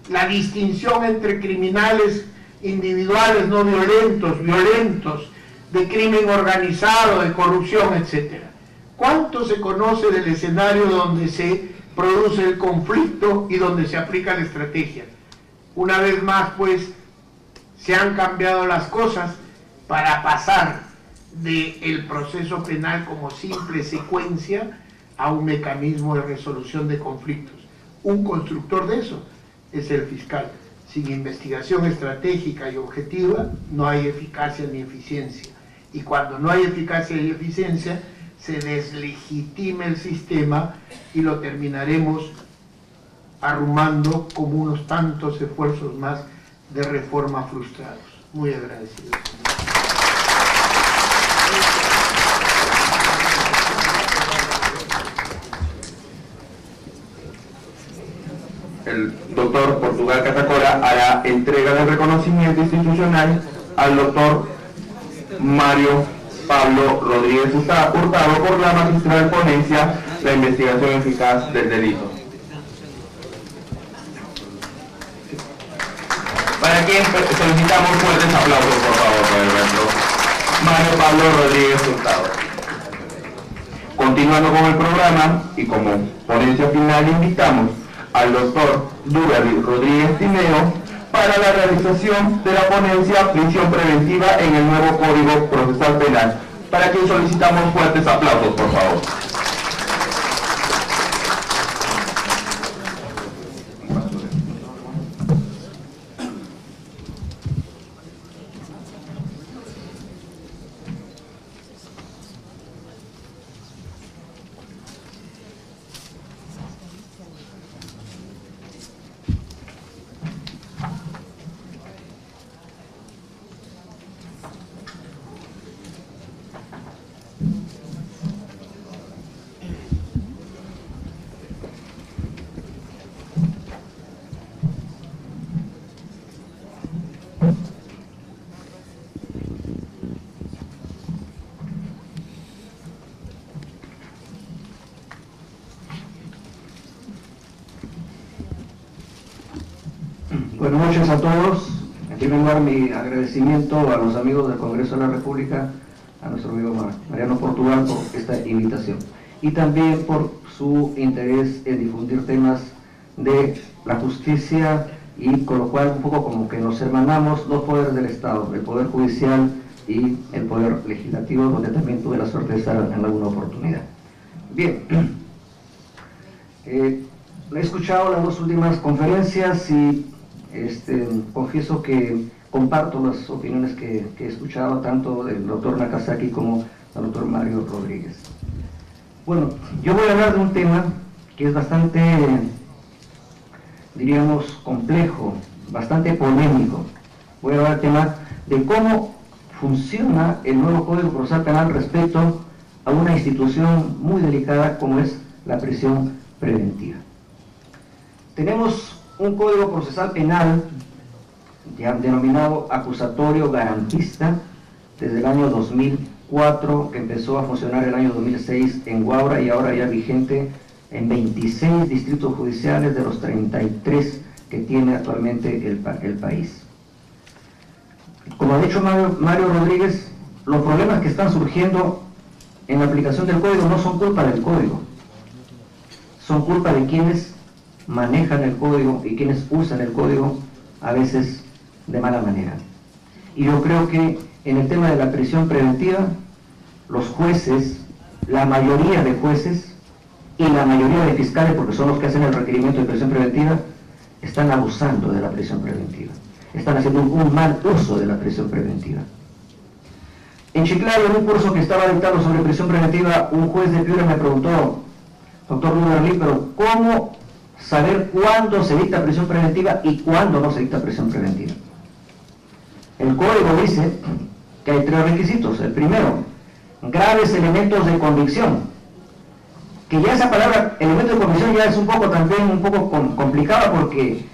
la distinción entre criminales individuales no violentos, violentos, de crimen organizado, de corrupción, etc. ¿Cuánto se conoce del escenario donde se produce el conflicto y donde se aplica la estrategia? Una vez más, pues, se han cambiado las cosas para pasar del proceso penal como simple secuencia a un mecanismo de resolución de conflictos. Un constructor de eso es el fiscal. Sin investigación estratégica y objetiva no hay eficacia ni eficiencia. Y cuando no hay eficacia y eficiencia, se deslegitima el sistema y lo terminaremos arrumando como unos tantos esfuerzos más de reforma frustrados. Muy agradecido. El doctor Portugal Catacora hará entrega del reconocimiento institucional al doctor Mario Pablo Rodríguez Hurtado por la magistral ponencia La investigación eficaz del delito. Para quien solicitamos fuertes aplausos, por favor, por el nuestro Mario Pablo Rodríguez Hurtado. Continuando con el programa y como ponencia final, invitamos al doctor Dugarry Rodríguez Tineo para la realización de la ponencia Prisión Preventiva en el nuevo Código Procesal Penal, para quien solicitamos fuertes aplausos, por favor. Buenas noches a todos. En primer lugar, mi agradecimiento a los amigos del Congreso de la República, a nuestro amigo Mariano Portugal por esta invitación y también por su interés en difundir temas de la justicia, y con lo cual un poco como que nos hermanamos dos poderes del Estado, el Poder Judicial y el Poder Legislativo, donde también tuve la suerte de estar en alguna oportunidad. Bien, he escuchado las dos últimas conferencias y confieso que comparto las opiniones que he escuchado tanto del doctor Nakazaki como del doctor Mario Rodríguez. Bueno, yo voy a hablar de un tema que es bastante, diríamos, complejo, bastante polémico. Voy a hablar del tema de cómo funciona el nuevo Código Procesal Penal respecto a una institución muy delicada como es la prisión preventiva. Tenemos un Código Procesal Penal ya denominado acusatorio garantista, desde el año 2004, que empezó a funcionar el año 2006 en Huaura y ahora ya vigente en 26 distritos judiciales de los 33 que tiene actualmente el país. Como ha dicho Mario Rodríguez, los problemas que están surgiendo en la aplicación del código no son culpa del código, son culpa de quienes manejan el código y quienes usan el código a veces de mala manera. Y yo creo que en el tema de la prisión preventiva, los jueces, la mayoría de jueces y la mayoría de fiscales, porque son los que hacen el requerimiento de prisión preventiva, están abusando de la prisión preventiva, están haciendo un mal uso de la prisión preventiva. En Chiclayo, en un curso que estaba dictando sobre prisión preventiva, un juez de Piura me preguntó, doctor Luderli, pero ¿cómo saber cuándo se dicta prisión preventiva y cuándo no se dicta prisión preventiva? El código dice que hay 3 requisitos. El primero, graves elementos de convicción, que ya esa palabra elementos de convicción ya es un poco complicada, porque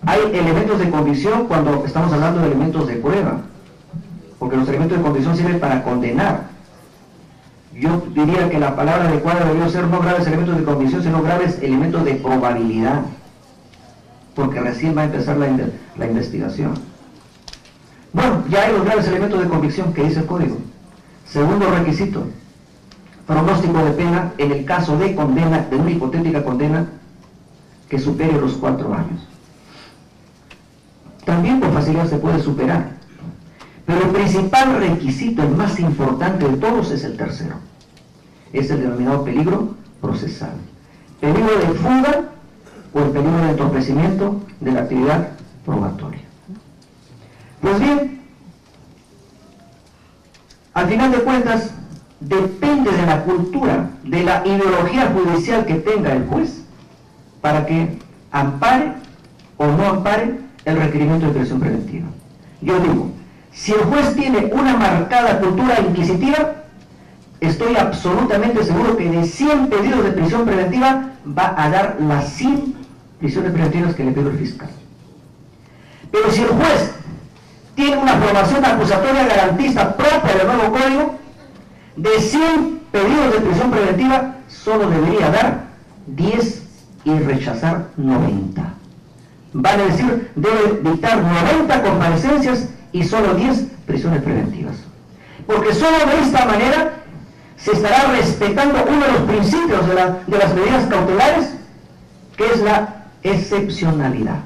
hay elementos de convicción cuando estamos hablando de elementos de prueba, porque los elementos de convicción sirven para condenar. Yo diría que la palabra adecuada debería ser no graves elementos de convicción, sino graves elementos de probabilidad, porque recién va a empezar la investigación. Bueno, ya hay los graves elementos de convicción que dice el código. Segundo requisito, pronóstico de pena en el caso de condena, de una hipotética condena que supere los 4 años. También por facilidad se puede superar, pero el principal requisito, el más importante de todos, es el tercero. Es el denominado peligro procesal. Peligro de fuga o el peligro de entorpecimiento de la actividad probatoria. Pues bien, al final de cuentas, depende de la cultura, de la ideología judicial que tenga el juez para que ampare o no ampare el requerimiento de prisión preventiva. Yo digo, si el juez tiene una marcada cultura inquisitiva, estoy absolutamente seguro que de 100 pedidos de prisión preventiva va a dar las 100 prisiones preventivas que le pidió el fiscal. Pero si el juez tiene una formación acusatoria garantista propia del nuevo código, de 100 pedidos de prisión preventiva solo debería dar 10 y rechazar 90. Vale decir, debe dictar 90 comparecencias y solo 10 prisiones preventivas. Porque solo de esta manera se estará respetando uno de los principios de las medidas cautelares, que es la excepcionalidad.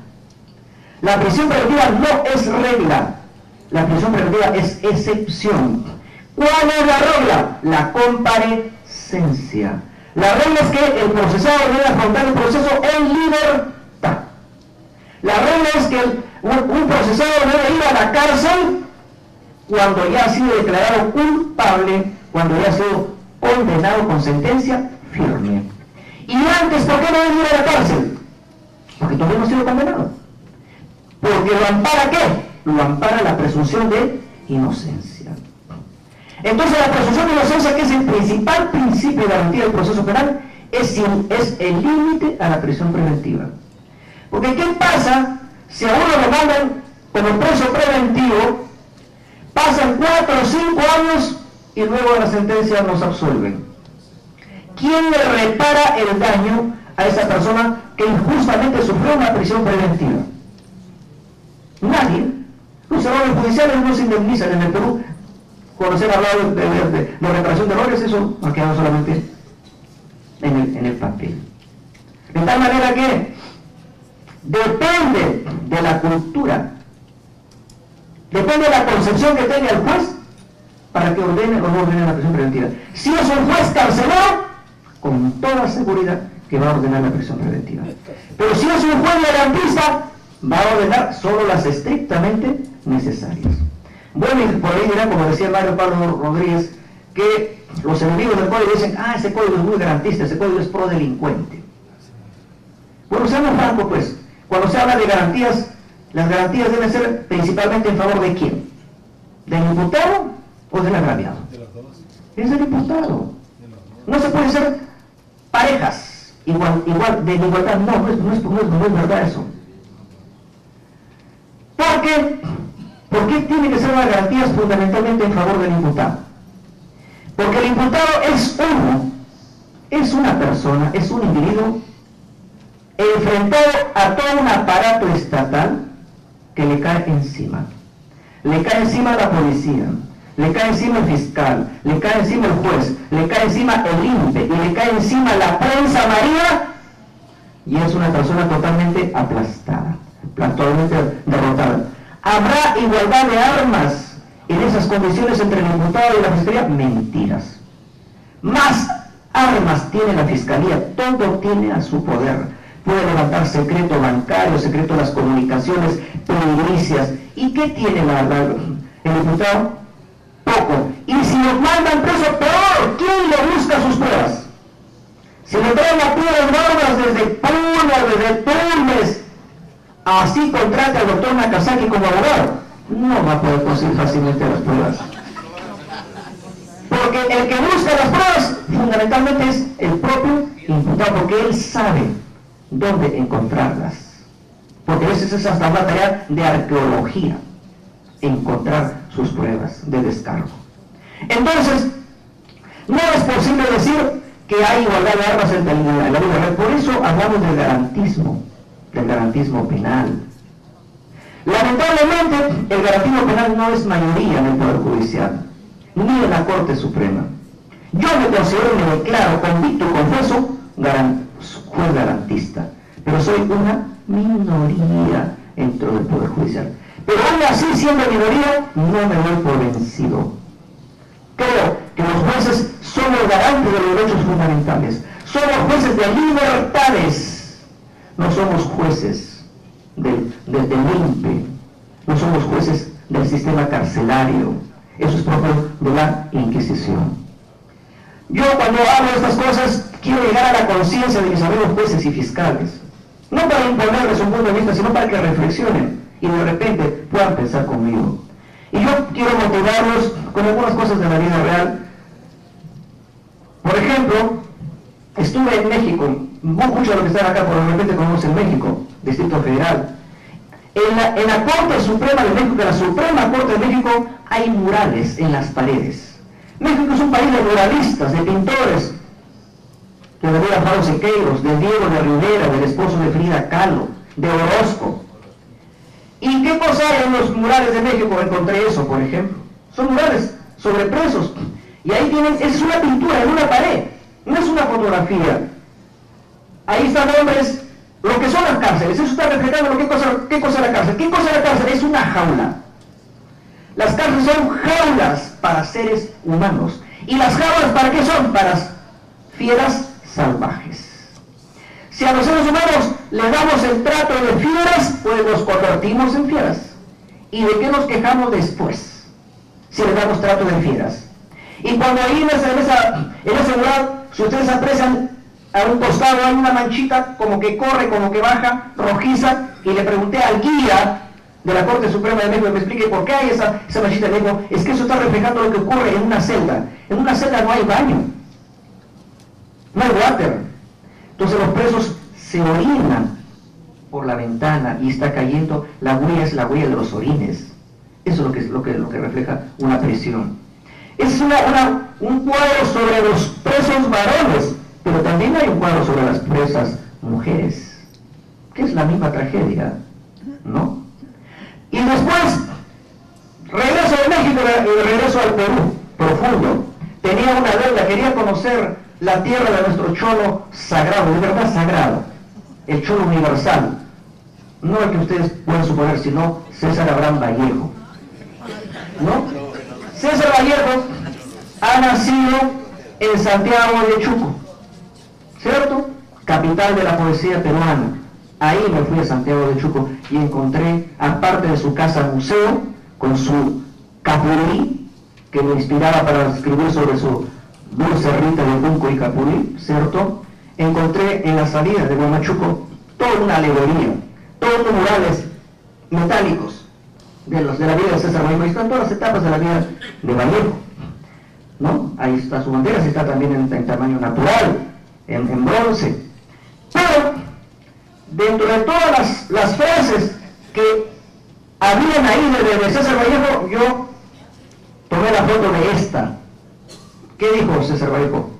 La prisión preventiva no es regla, la prisión preventiva es excepción. ¿Cuál es la regla? La comparecencia. La regla es que el procesado debe afrontar el proceso en libertad. La regla es que un procesado debe ir a la cárcel cuando ya ha sido declarado culpable, cuando ya ha sido condenado con sentencia firme. Y antes, ¿por qué no debe ir a la cárcel? Porque todavía no ha sido condenado. Porque lo ampara ¿qué? Lo ampara la presunción de inocencia. Entonces la presunción de inocencia, que es el principal principio de garantía del proceso penal, es el límite a la prisión preventiva. Porque ¿qué pasa si a uno lo mandan como preso preventivo, pasan 4 o 5 años y luego de la sentencia nos absuelven? ¿Quién le repara el daño a esa persona que injustamente sufrió una prisión preventiva? Nadie. Los errores judiciales no se indemnizan en el Perú. Cuando se ha hablado de reparación de errores, eso ha quedado solamente en el papel. De tal manera que depende de la cultura, depende de la concepción que tenga el juez para que ordene o no ordene la prisión preventiva. Si es un juez carcelero, con toda seguridad que va a ordenar la prisión preventiva. Pero si es un juez garantista, va a ordenar solo las estrictamente necesarias. Bueno, y por ahí dirán, como decía Mario Pablo Rodríguez, que los enemigos del código dicen, ese código es muy garantista, ese código es pro delincuente. Bueno, seamos francos pues, cuando se habla de garantías, las garantías deben ser principalmente en favor de ¿quién? ¿Del imputado o del agraviado? Es del imputado. No se puede ser parejas igual de igualdad, no es verdad eso. Porque ¿Por qué tiene que ser las garantías fundamentalmente en favor del imputado? Porque el imputado es uno, es una persona, es un individuo enfrentado a todo un aparato estatal que le cae encima. Le cae encima la policía, le cae encima el fiscal, le cae encima el juez, le cae encima el INPE y le cae encima la prensa amarilla, y es una persona totalmente aplastada, totalmente derrotada. ¿Habrá igualdad de armas en esas condiciones entre el imputado y la fiscalía? Mentiras. Más armas tiene la fiscalía, todo tiene a su poder. Puede levantar secreto bancario, secreto de las comunicaciones, pericias. ¿Y qué tiene el imputado? Poco. Y si lo mandan preso, peor. ¿Quién le busca sus pruebas? Si le traen a puras barbas desde Puno, desde Tumbes, así contrata al doctor Nakazaki como abogado, no va a poder conseguir fácilmente las pruebas. Porque el que busca las pruebas fundamentalmente es el propio imputado, porque él sabe dónde encontrarlas. Porque a veces es hasta una tarea de arqueología, encontrar sus pruebas de descargo. Entonces, no es posible decir que hay igualdad de armas en la vida real. Por eso hablamos del garantismo penal. Lamentablemente, el garantismo penal no es mayoría en el Poder Judicial, ni en la Corte Suprema. Yo me considero, me declaro convicto y confeso juez garantista, pero soy una minoría dentro del Poder Judicial. Pero aún así, siendo minoría, no me doy por vencido. Creo que los jueces son los garantes de los derechos fundamentales, somos jueces de libertades, no somos jueces del INPE, no somos jueces del sistema carcelario. Eso es propio de la Inquisición. Yo cuando hablo de estas cosas quiero llegar a la conciencia de mis amigos jueces y fiscales, no para imponerles un punto de vista, sino para que reflexionen y de repente puedan pensar conmigo. Y yo quiero motivarlos con algunas cosas de la vida real. Por ejemplo, estuve en México, muchos de los que están acá probablemente conocen México, Distrito Federal. En la Corte Suprema de México, en la Suprema Corte de México, hay murales en las paredes. México es un país de muralistas, de pintores, de David Alfaro Siqueiros, de Diego de Rivera, del esposo de Frida Kahlo, de Orozco. ¿Y qué cosa hay en los murales de México? Encontré eso, por ejemplo. Son murales sobre presos. Y ahí tienen, es una pintura en una pared, no es una fotografía. Ahí están nombres, lo que son las cárceles. Eso está reflejando qué cosa es la cárcel. ¿Qué cosa es la cárcel? Es una jaula. Las cárceles son jaulas para seres humanos. ¿Y las jaulas para qué son? Para fieras salvajes. Si a los seres humanos les damos el trato de fieras, pues nos convertimos en fieras. ¿Y de qué nos quejamos después? Si les damos trato de fieras. Y cuando ahí en ese lugar, si ustedes aprecian, a un costado hay una manchita como que corre, como que baja, rojiza, y le pregunté al guía de la Corte Suprema de México que me explique por qué hay esa manchita. Le digo, es que eso está reflejando lo que ocurre en una celda. En una celda no hay baño, no hay water. Entonces los presos se orinan por la ventana y está cayendo, la huella es la huella de los orines. Eso es lo que refleja una prisión. Es un cuadro sobre los presos varones, pero también hay un cuadro sobre las presas mujeres, que es la misma tragedia, ¿no? Y después, regreso de México y regreso al Perú, profundo. Tenía una deuda, quería conocer la tierra de nuestro cholo sagrado, de verdad sagrado, el cholo universal. No el que ustedes pueden suponer, sino César Abraham Vallejo, ¿no? César Vallejo ha nacido en Santiago de Chuco, ¿cierto? Capital de la poesía peruana. Ahí me fui a Santiago de Chuco y encontré, aparte de su casa museo, con su capulí, que me inspiraba para escribir sobre su dulce rita de Junco y Capulí, ¿cierto? Encontré en la salida de Huamachuco toda una alegoría, todos los murales metálicos de la vida de César Vallejo. Ahí están todas las etapas de la vida de Vallejo, ¿no? Ahí está su bandera, está también en tamaño natural, en bronce. Pero, dentro de todas las frases que Habían ahí de César Vallejo, yo tomé la foto de esta. ¿Qué dijo César Vallejo?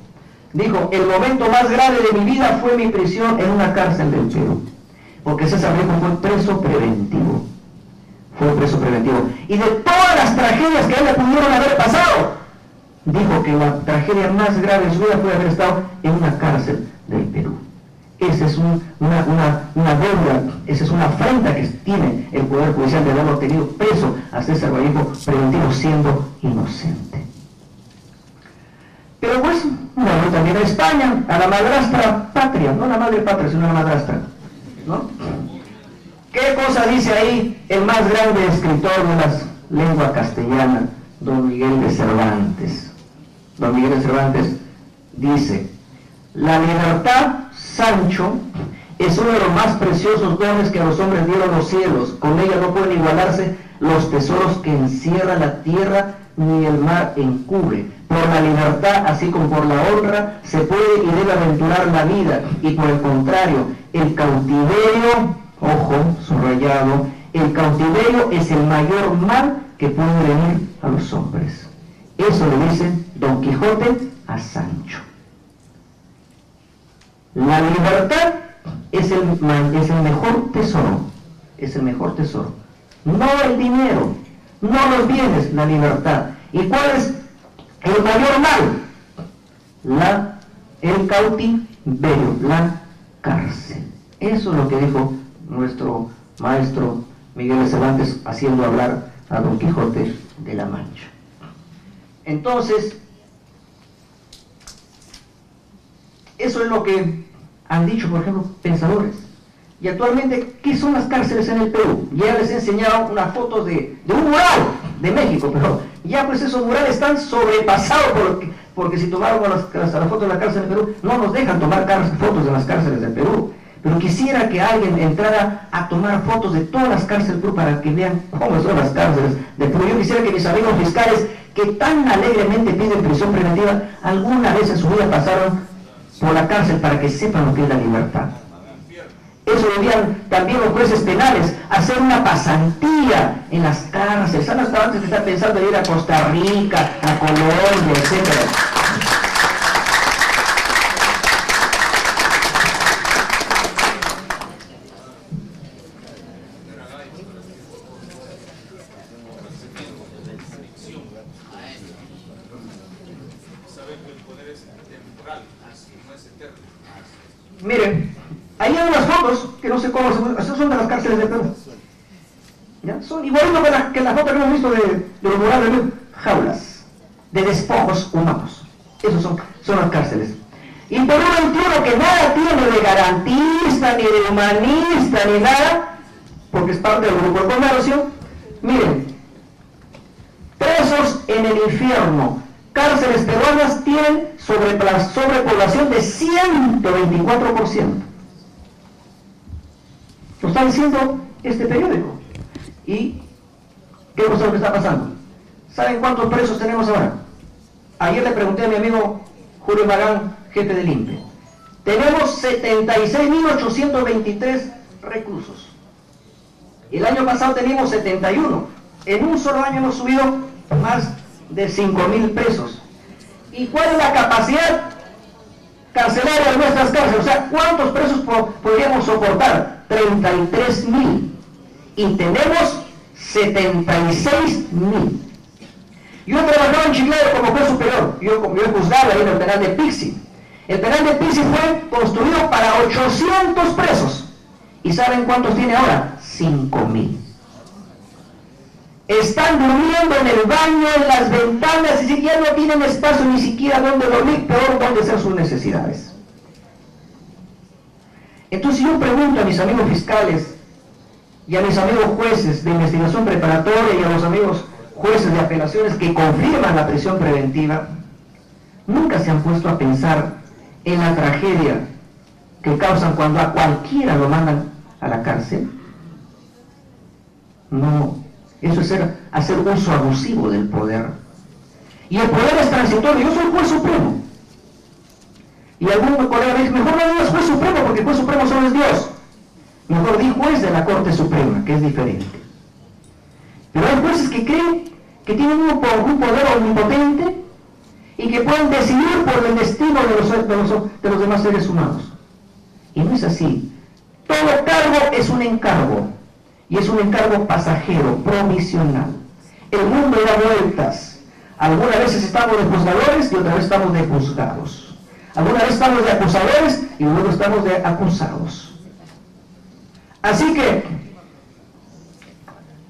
Dijo, el momento más grave de mi vida fue mi prisión en una cárcel del Perú. Porque César Vallejo fue preso preventivo. Fue preso preventivo. Y de todas las tragedias que a él le pudieron haber pasado, dijo que la tragedia más grave de su vida fue haber estado en una cárcel del Perú. Esa es una deuda, esa es una afrenta que tiene el Poder Judicial de haberlo tenido preso a César Vallejo preventivo siendo inocente. Pero pues, bueno, también a España, a la madrastra patria, no la madre patria, sino la madrastra, ¿no? ¿Qué cosa dice ahí el más grande escritor de la lengua castellana, don Miguel de Cervantes? Don Miguel de Cervantes dice, la libertad, Sancho, es uno de los más preciosos dones que a los hombres dieron los cielos. Con ella no pueden igualarse los tesoros que encierra la tierra ni el mar encubre. Por la libertad, así como por la honra, se puede y debe aventurar la vida. Y por el contrario, el cautiverio, ojo, subrayado, el cautiverio es el mayor mal que puede venir a los hombres. Eso le dice Don Quijote a Sancho. La libertad es el mejor tesoro, es el mejor tesoro. No el dinero, no los bienes, la libertad. ¿Y cuál es el mayor mal? El cautiverio, la cárcel. Eso es lo que dijo nuestro maestro Miguel de Cervantes, haciendo hablar a Don Quijote de la Mancha. Entonces, eso es lo que han dicho, por ejemplo, pensadores. Y actualmente, ¿qué son las cárceles en el Perú? Ya les he enseñado unas fotos de un mural de México, pero ya pues esos murales están sobrepasados porque si tomaron las fotos de la cárcel del Perú, no nos dejan tomar fotos de las cárceles del Perú. Pero quisiera que alguien entrara a tomar fotos de todas las cárceles del Perú para que vean cómo son las cárceles del Perú. Yo quisiera que mis amigos fiscales, que tan alegremente piden prisión preventiva, alguna vez en su vida pasaron por la cárcel para que sepan lo que es la libertad. Eso debían también los jueces penales, hacer una pasantía en las cárceles. ¿Saben hasta antes que están pensando en ir a Costa Rica, a Colombia, etcétera? Miren, ahí hay unas fotos que no sé cómo esas son de las cárceles de Perú. ¿Ya? Son igualitos que la foto que hemos visto de los murales de Perú. Jaulas de despojos humanos. Esos son las cárceles. Y Perú 21, que nada tiene de garantista, ni de humanista, ni nada, porque es parte del grupo de conmemoración. Miren, presos en el infierno. Cárceles peruanas tienen sobrepoblación de 124%. Lo está diciendo este periódico. ¿Y qué es lo que está pasando? ¿Saben cuántos presos tenemos ahora? Ayer le pregunté a mi amigo Julio Magán, jefe del INPE. Tenemos 76.823 reclusos. El año pasado teníamos 71. En un solo año hemos subido más de 5.000 presos. ¿Y cuál es la capacidad carcelaria de nuestras cárceles? O sea, ¿cuántos presos podríamos soportar? 33.000. Y tenemos 76.000. Yo he trabajado en Chiclayo como juez superior. Yo he juzgado ahí en el penal de Pixi. El penal de Pixi fue construido para 800 presos. ¿Y saben cuántos tiene ahora? 5.000. Están durmiendo en el baño, en las ventanas, y ya no tienen espacio ni siquiera donde dormir, peor donde hacer sus necesidades. Entonces yo pregunto a mis amigos fiscales y a mis amigos jueces de investigación preparatoria y a los amigos jueces de apelaciones que confirman la prisión preventiva, ¿nunca se han puesto a pensar en la tragedia que causan cuando a cualquiera lo mandan a la cárcel? No. Eso es hacer uso abusivo del poder. Y el poder es transitorio. Yo soy juez supremo. Y algún colega me dice, mejor no digas juez supremo, porque el juez supremo solo es Dios. Mejor di juez de la Corte Suprema, que es diferente. Pero hay jueces que creen que tienen un poder omnipotente y que pueden decidir por el destino de los demás seres humanos. Y no es así. Todo cargo es un encargo, y es un encargo pasajero, provisional. El mundo da vueltas. Algunas veces estamos de juzgadores y otras veces estamos de juzgados. Algunas veces estamos de acusadores y luego estamos de acusados. Así que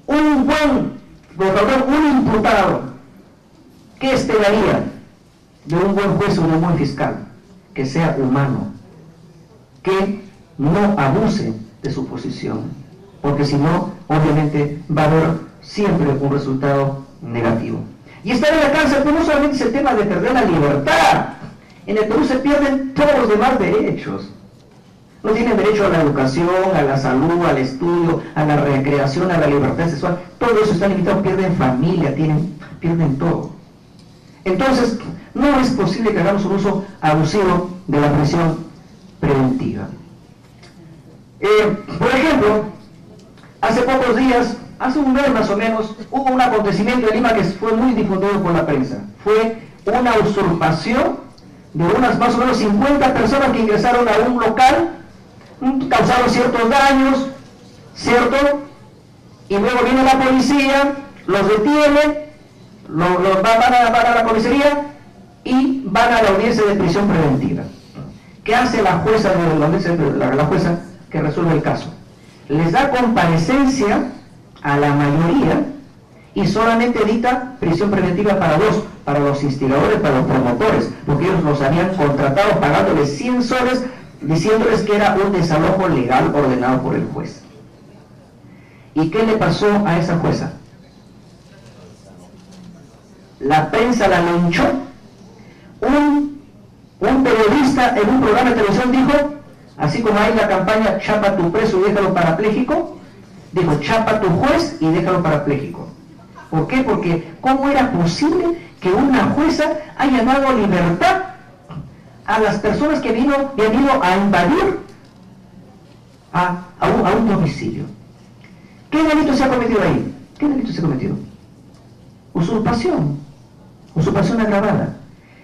un imputado, ¿qué esperaría de un buen juez o de un buen fiscal? Que sea humano, que no abuse de su posición, porque si no, obviamente va a haber siempre un resultado negativo. Y estar en la cárcel pues no solamente es el tema de perder la libertad. En el Perú se pierden todos los demás derechos. No tienen derecho a la educación, a la salud, al estudio, a la recreación, a la libertad sexual. Todo eso está limitado, pierden familia, pierden todo. Entonces, no es posible que hagamos un uso abusivo de la prisión preventiva. Por ejemplo, hace pocos días, hace un mes más o menos, hubo un acontecimiento en Lima que fue muy difundido por la prensa. Fue una usurpación de unas más o menos 50 personas que ingresaron a un local, causaron ciertos daños, ¿cierto? Y luego viene la policía, los detiene, van a la comisaría y van a la audiencia de prisión preventiva. ¿Qué hace la jueza la jueza que resuelve el caso? Les da comparecencia a la mayoría y solamente dicta prisión preventiva para los instigadores, para los promotores, porque ellos los habían contratado pagándoles 100 soles, diciéndoles que era un desalojo legal ordenado por el juez. ¿Y qué le pasó a esa jueza? La prensa la linchó. Un periodista en un programa de televisión dijo, así como hay la campaña chapa tu preso y déjalo parapléjico, dijo chapa tu juez y déjalo parapléjico. ¿Por qué? Porque ¿cómo era posible que una jueza haya dado libertad a las personas que habían ido a invadir a un domicilio? ¿Qué delito se ha cometido ahí? ¿Qué delito se ha cometido? Usurpación. Usurpación agravada.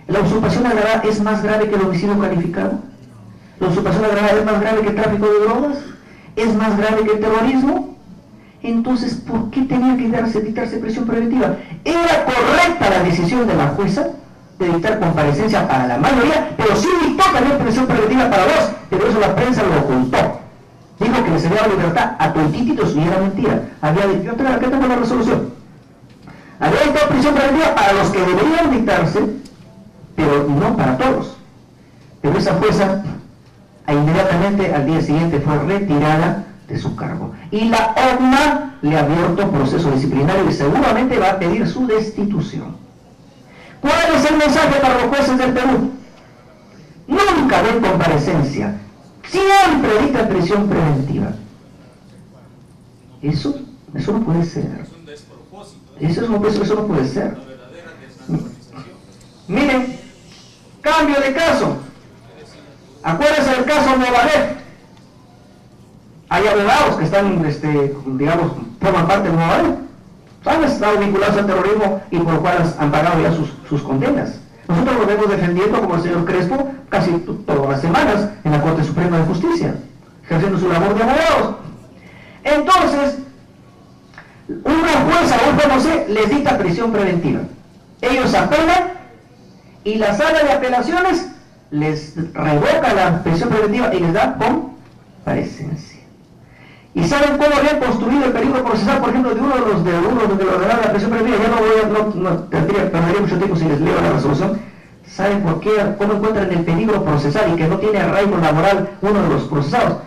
¿La usurpación agravada es más grave que el homicidio calificado? ¿La usurpación agravada es más grave que el tráfico de drogas? ¿Es más grave que el terrorismo? Entonces, ¿por qué tenía que dictarse prisión preventiva? Era correcta la decisión de la jueza de dictar comparecencia para la mayoría, pero sí dictó también prisión preventiva para dos, pero eso la prensa lo ocultó. Dijo que les había dado libertad a tontititos y era mentira. Yo tengo la resolución. Había dictado prisión preventiva para los que deberían dictarse, pero no para todos. Pero esa jueza inmediatamente al día siguiente fue retirada de su cargo. Y la OMA le ha abierto proceso disciplinario y seguramente va a pedir su destitución. ¿Cuál es el mensaje para los jueces del Perú? Nunca den comparecencia. Siempre dictan prisión preventiva. Eso no puede ser. Eso no puede ser. Miren, cambio de caso. Acuérdense del caso Movadef. Hay abogados que están, digamos, forman parte de Movadef. Han estado vinculados al terrorismo y por lo cual han pagado ya sus condenas. Nosotros lo vemos defendiendo, como el señor Crespo, casi todas las semanas en la Corte Suprema de Justicia, ejerciendo su labor de abogados. Entonces, una jueza o un juez, no sé, les dicta prisión preventiva. Ellos apelan y la sala de apelaciones les revoca la prisión preventiva y les da comparecencia. ¿Y saben cómo habían construido el peligro procesal, por ejemplo, de uno de los que ordenaron la prisión preventiva? Ya perdería mucho tiempo si les leo la resolución. ¿Saben por qué? ¿Cómo encuentran el peligro procesal y que no tiene arraigo laboral uno de los procesados?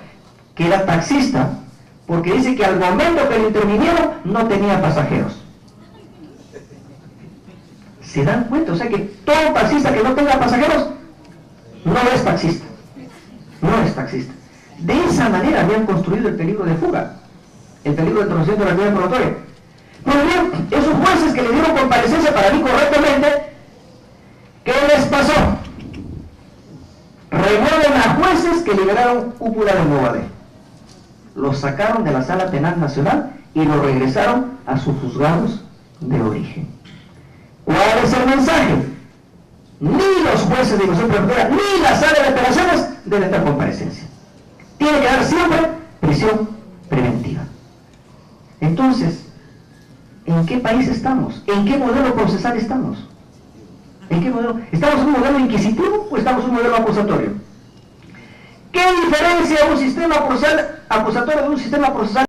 Que era taxista, porque dice que al momento que lo intervinieron no tenía pasajeros. ¿Se dan cuenta? O sea que todo taxista que no tenga pasajeros no es taxista. No es taxista. De esa manera habían construido el peligro de fuga, el peligro de tornacimiento de la actividad probatoria. Pues bien, esos jueces que le dieron comparecencia para mí correctamente, ¿qué les pasó? Remueven a jueces que liberaron cúpula de Movadef. Los sacaron de la Sala Penal Nacional y lo regresaron a sus juzgados de origen. ¿Cuál es el mensaje? Ni los jueces de investigación preventiva ni la sala de apelaciones deben dar comparecencia. Tiene que dar siempre prisión preventiva. Entonces, ¿en qué país estamos? ¿En qué modelo procesal estamos? ¿En qué modelo? ¿Estamos en un modelo inquisitivo o estamos en un modelo acusatorio? ¿Qué diferencia un sistema procesal acusatorio de un sistema procesal